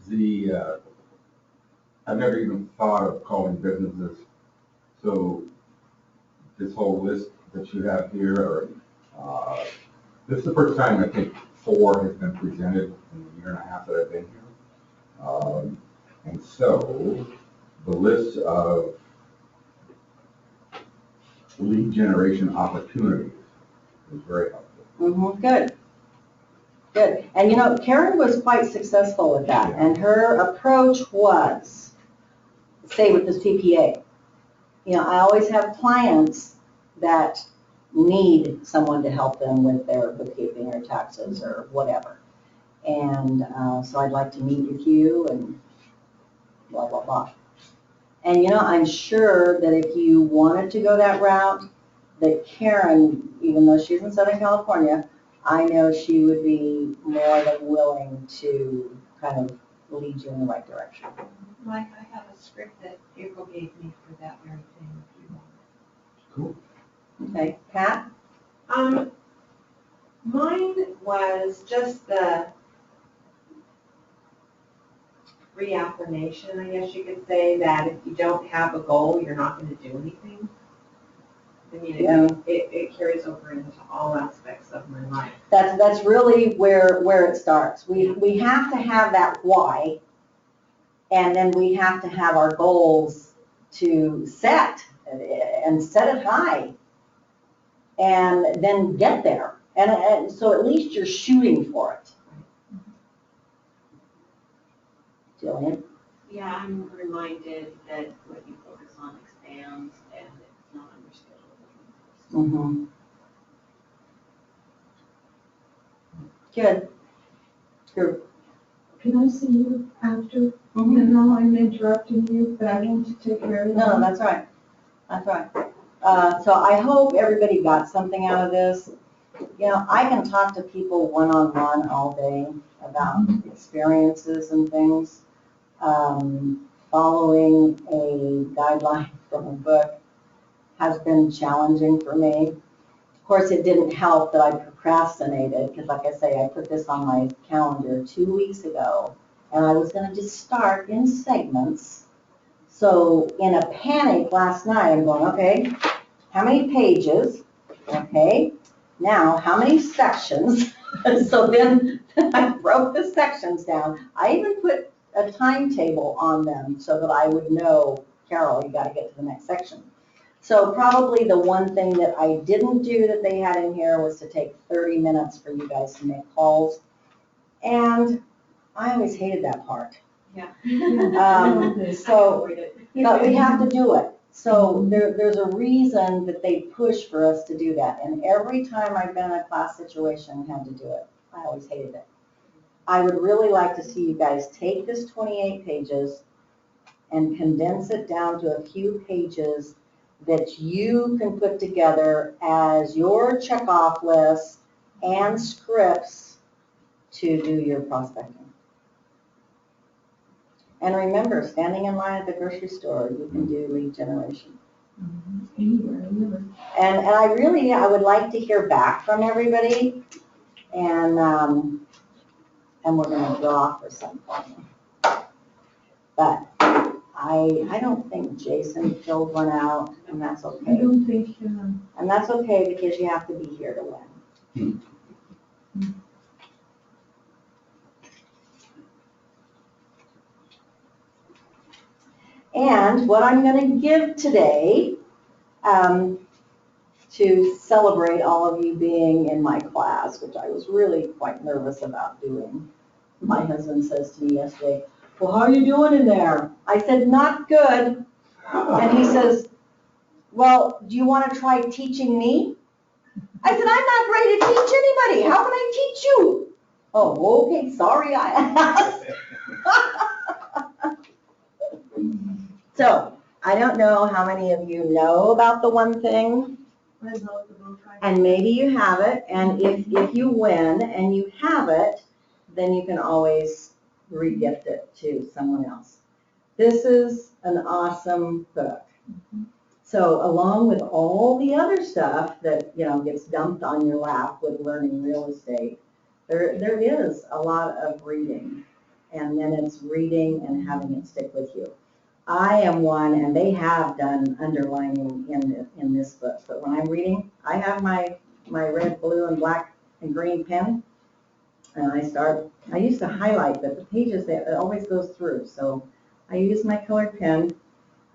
I've never even thought of calling businesses. So this whole list that you have here, this is the first time I think 4 has been presented in the year and a half that I've been here. And so the list of lead generation opportunities is very helpful. Good. Good. And Karen was quite successful with that. And her approach was, say with the CPA, I always have clients that need someone to help them with their bookkeeping or taxes or whatever. And so I'd like to meet with you and blah, blah, blah. And I'm sure that if you wanted to go that route, that Karen, even though she's in Southern California, I know she would be more than willing to kind of lead you in the right direction. Mike, I have a script that April gave me for that very thing, if you want. Cool. Okay, Pat? Mine was just the reaffirmation, I guess you could say, that if you don't have a goal, you're not going to do anything. I mean, Yeah. it carries over into all aspects of my life. That's really where it starts. We have to have that why, and then we have to have our goals to set, and set it high, and then get there. And so at least you're shooting for it. Jillian? Yeah, I'm reminded that what you focus on expands and it's not on your schedule. Mm-hmm. Good. Good. Can I see you after? Mhm. And now I'm interrupting you, but I want to take care of you. No, that's right. That's right. So I hope everybody got something out of this. I can talk to people one-on-one all day about experiences and things. Following a guideline from a book has been challenging for me. Of course, it didn't help that I procrastinated because, like I say, I put this on my calendar 2 weeks ago, and I was going to just start in segments. So in a panic last night, I'm going, okay, how many pages? Okay, now how many sections? So then I broke the sections down. I even put a timetable on them so that I would know, Carol, you gotta get to the next section. So probably the one thing that I didn't do that they had in here was to take 30 minutes for you guys to make calls. And I always hated that part. Yeah. So, but we have to do it. So there's a reason that they push for us to do that. And every time I've been in a class situation and had to do it, I always hated it. I would really like to see you guys take this 28 pages and condense it down to a few pages that you can put together as your checkoff list and scripts to do your prospecting. And remember, standing in line at the grocery store, you can do lead generation. Anywhere, anywhere. And I would like to hear back from everybody, and we're gonna draw for something. But I don't think Jason filled one out, and that's I okay. don't think, And that's okay, because you have to be here to win. And what I'm going to give today, to celebrate all of you being in my class, which I was really quite nervous about doing. My husband says to me yesterday, well, how are you doing in there? I said, not good. And he says, well, do you want to try teaching me? I said, I'm not ready to teach anybody. How can I teach you? Oh, okay, sorry I asked. So, I don't know how many of you know about the one thing, I love the bow tie. and maybe you have it, and if you win and you have it, then you can always re-gift it to someone else. This is an awesome book. So along with all the other stuff that, gets dumped on your lap with learning real estate, there is a lot of reading, and then it's reading and having it stick with you. I am one, and they have done underlining in this book, but when I'm reading, I have my red, blue, and black and green pen, and I used to highlight, but the pages, it always goes through, so I use my colored pen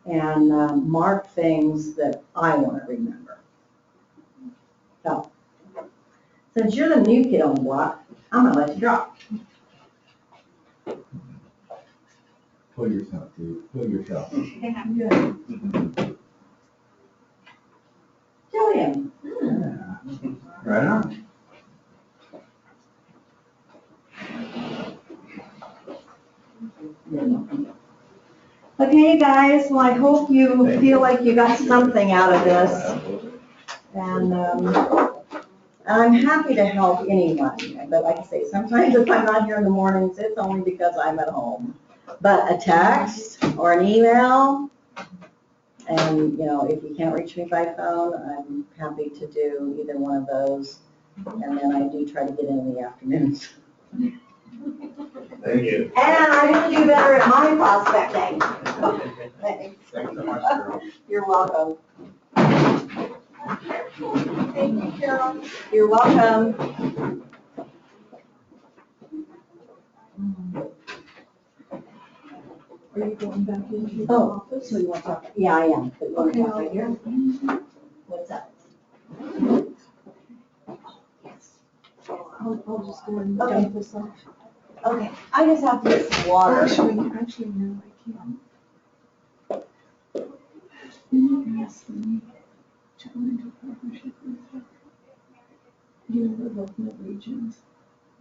and mark things that I want to remember. So, since you're the new kid on the block, I'm going to let you drop. Pull yourself, dude, pull yourself. Yeah. Jillian. Right on. Okay, guys, well, I hope you feel like you got something out of this. And I'm happy to help anyone. But like I say, sometimes if I'm not here in the mornings, it's only because I'm at home. But a text or an email, and, if you can't reach me by phone, I'm happy to do either one of those. And then I do try to get in the afternoons. Thank you. And I'm going to do better at my prospecting. Thanks. Thanks so much, Carol. You're welcome. Thank you, Carol. You're welcome. Are you going back into your Oh, office? so you want to talk? Yeah, I am. But you want to Okay, talk right here? What's up? I'll just go and Okay. dump this off. Okay, I just have to get some water. Actually, no, I can't. You asked me to go into a partnership with her. We're both in the regions.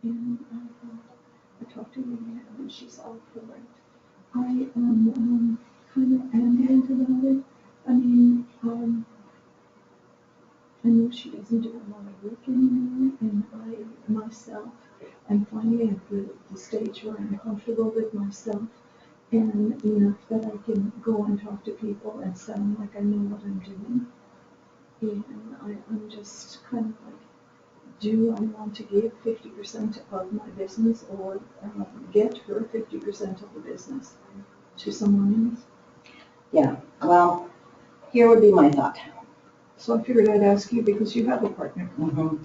And I talked to Leanne, and she's all for it. I am kind of ambivalent about it. I mean, I know she doesn't do a lot of work anymore, and I myself am finally at the stage where I'm comfortable with myself and enough that I can go and talk to people and sound like I know what I'm doing. And I'm just kind of like, do I want to give 50% of my business or get her 50% of the business to someone else? Yeah, well, here would be my thought. So I figured I'd ask you because you have a partner. Mhm.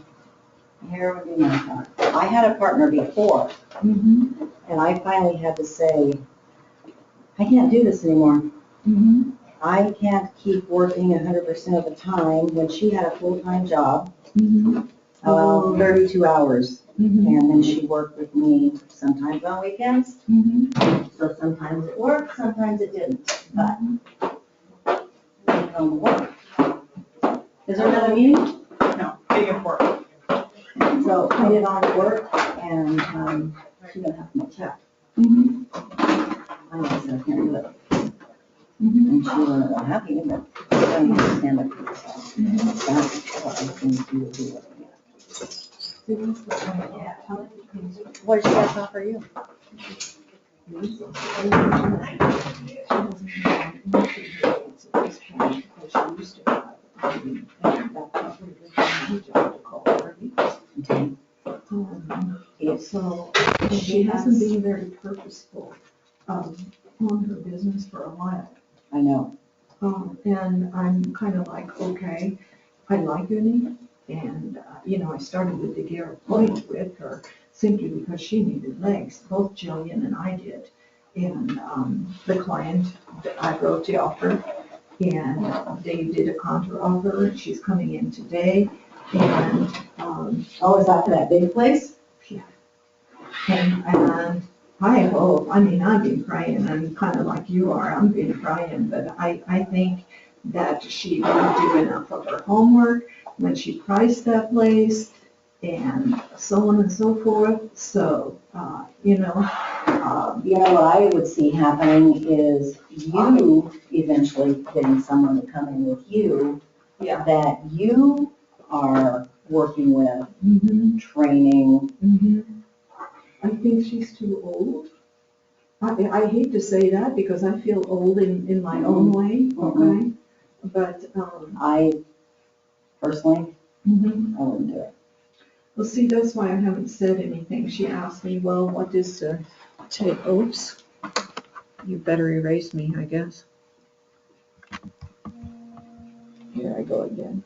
Here would be my part. I had a partner before, Mm-hmm. and I finally had to say, I can't do this anymore. Mm-hmm. I can't keep working 100% of the time when she had a full-time job, Mm-hmm. 32 hours. Mm-hmm. And then she worked with me sometimes on weekends. Mm-hmm. So sometimes it worked, sometimes it didn't. But is there another meeting? No, big important. So I did all the work and she didn't have to check. Mm-hmm. I said, I can't do it. Mm-hmm. And she wasn't real happy, but I don't understand it. That's what I think you would be looking at. What did she guys offer you? So she hasn't been very purposeful on her business for a while. I know. And I'm kind of like, okay, I like Uni, and, I started the Daguerre Point with her simply because she needed legs. Both Jillian and I did. And the client, I wrote the offer, and they did a counter offer, and she's coming in today. And, Oh, is that for that big place? and I hope, I've been praying, I'm kind of like you are, I've been praying, but I think that she didn't do enough of her homework when she priced that place, and so on and so forth, so, You know what I would see happening is you eventually getting someone to come in with you yeah. that you are working with, Mm-hmm, training. mm-hmm. I think she's too old. I hate to say that because I feel old in my own way, okay? But, I personally, mhm. I wouldn't do it. Well, see, that's why I haven't said anything. She asked me, well, what is oops. You better erase me, I guess. Here I go again.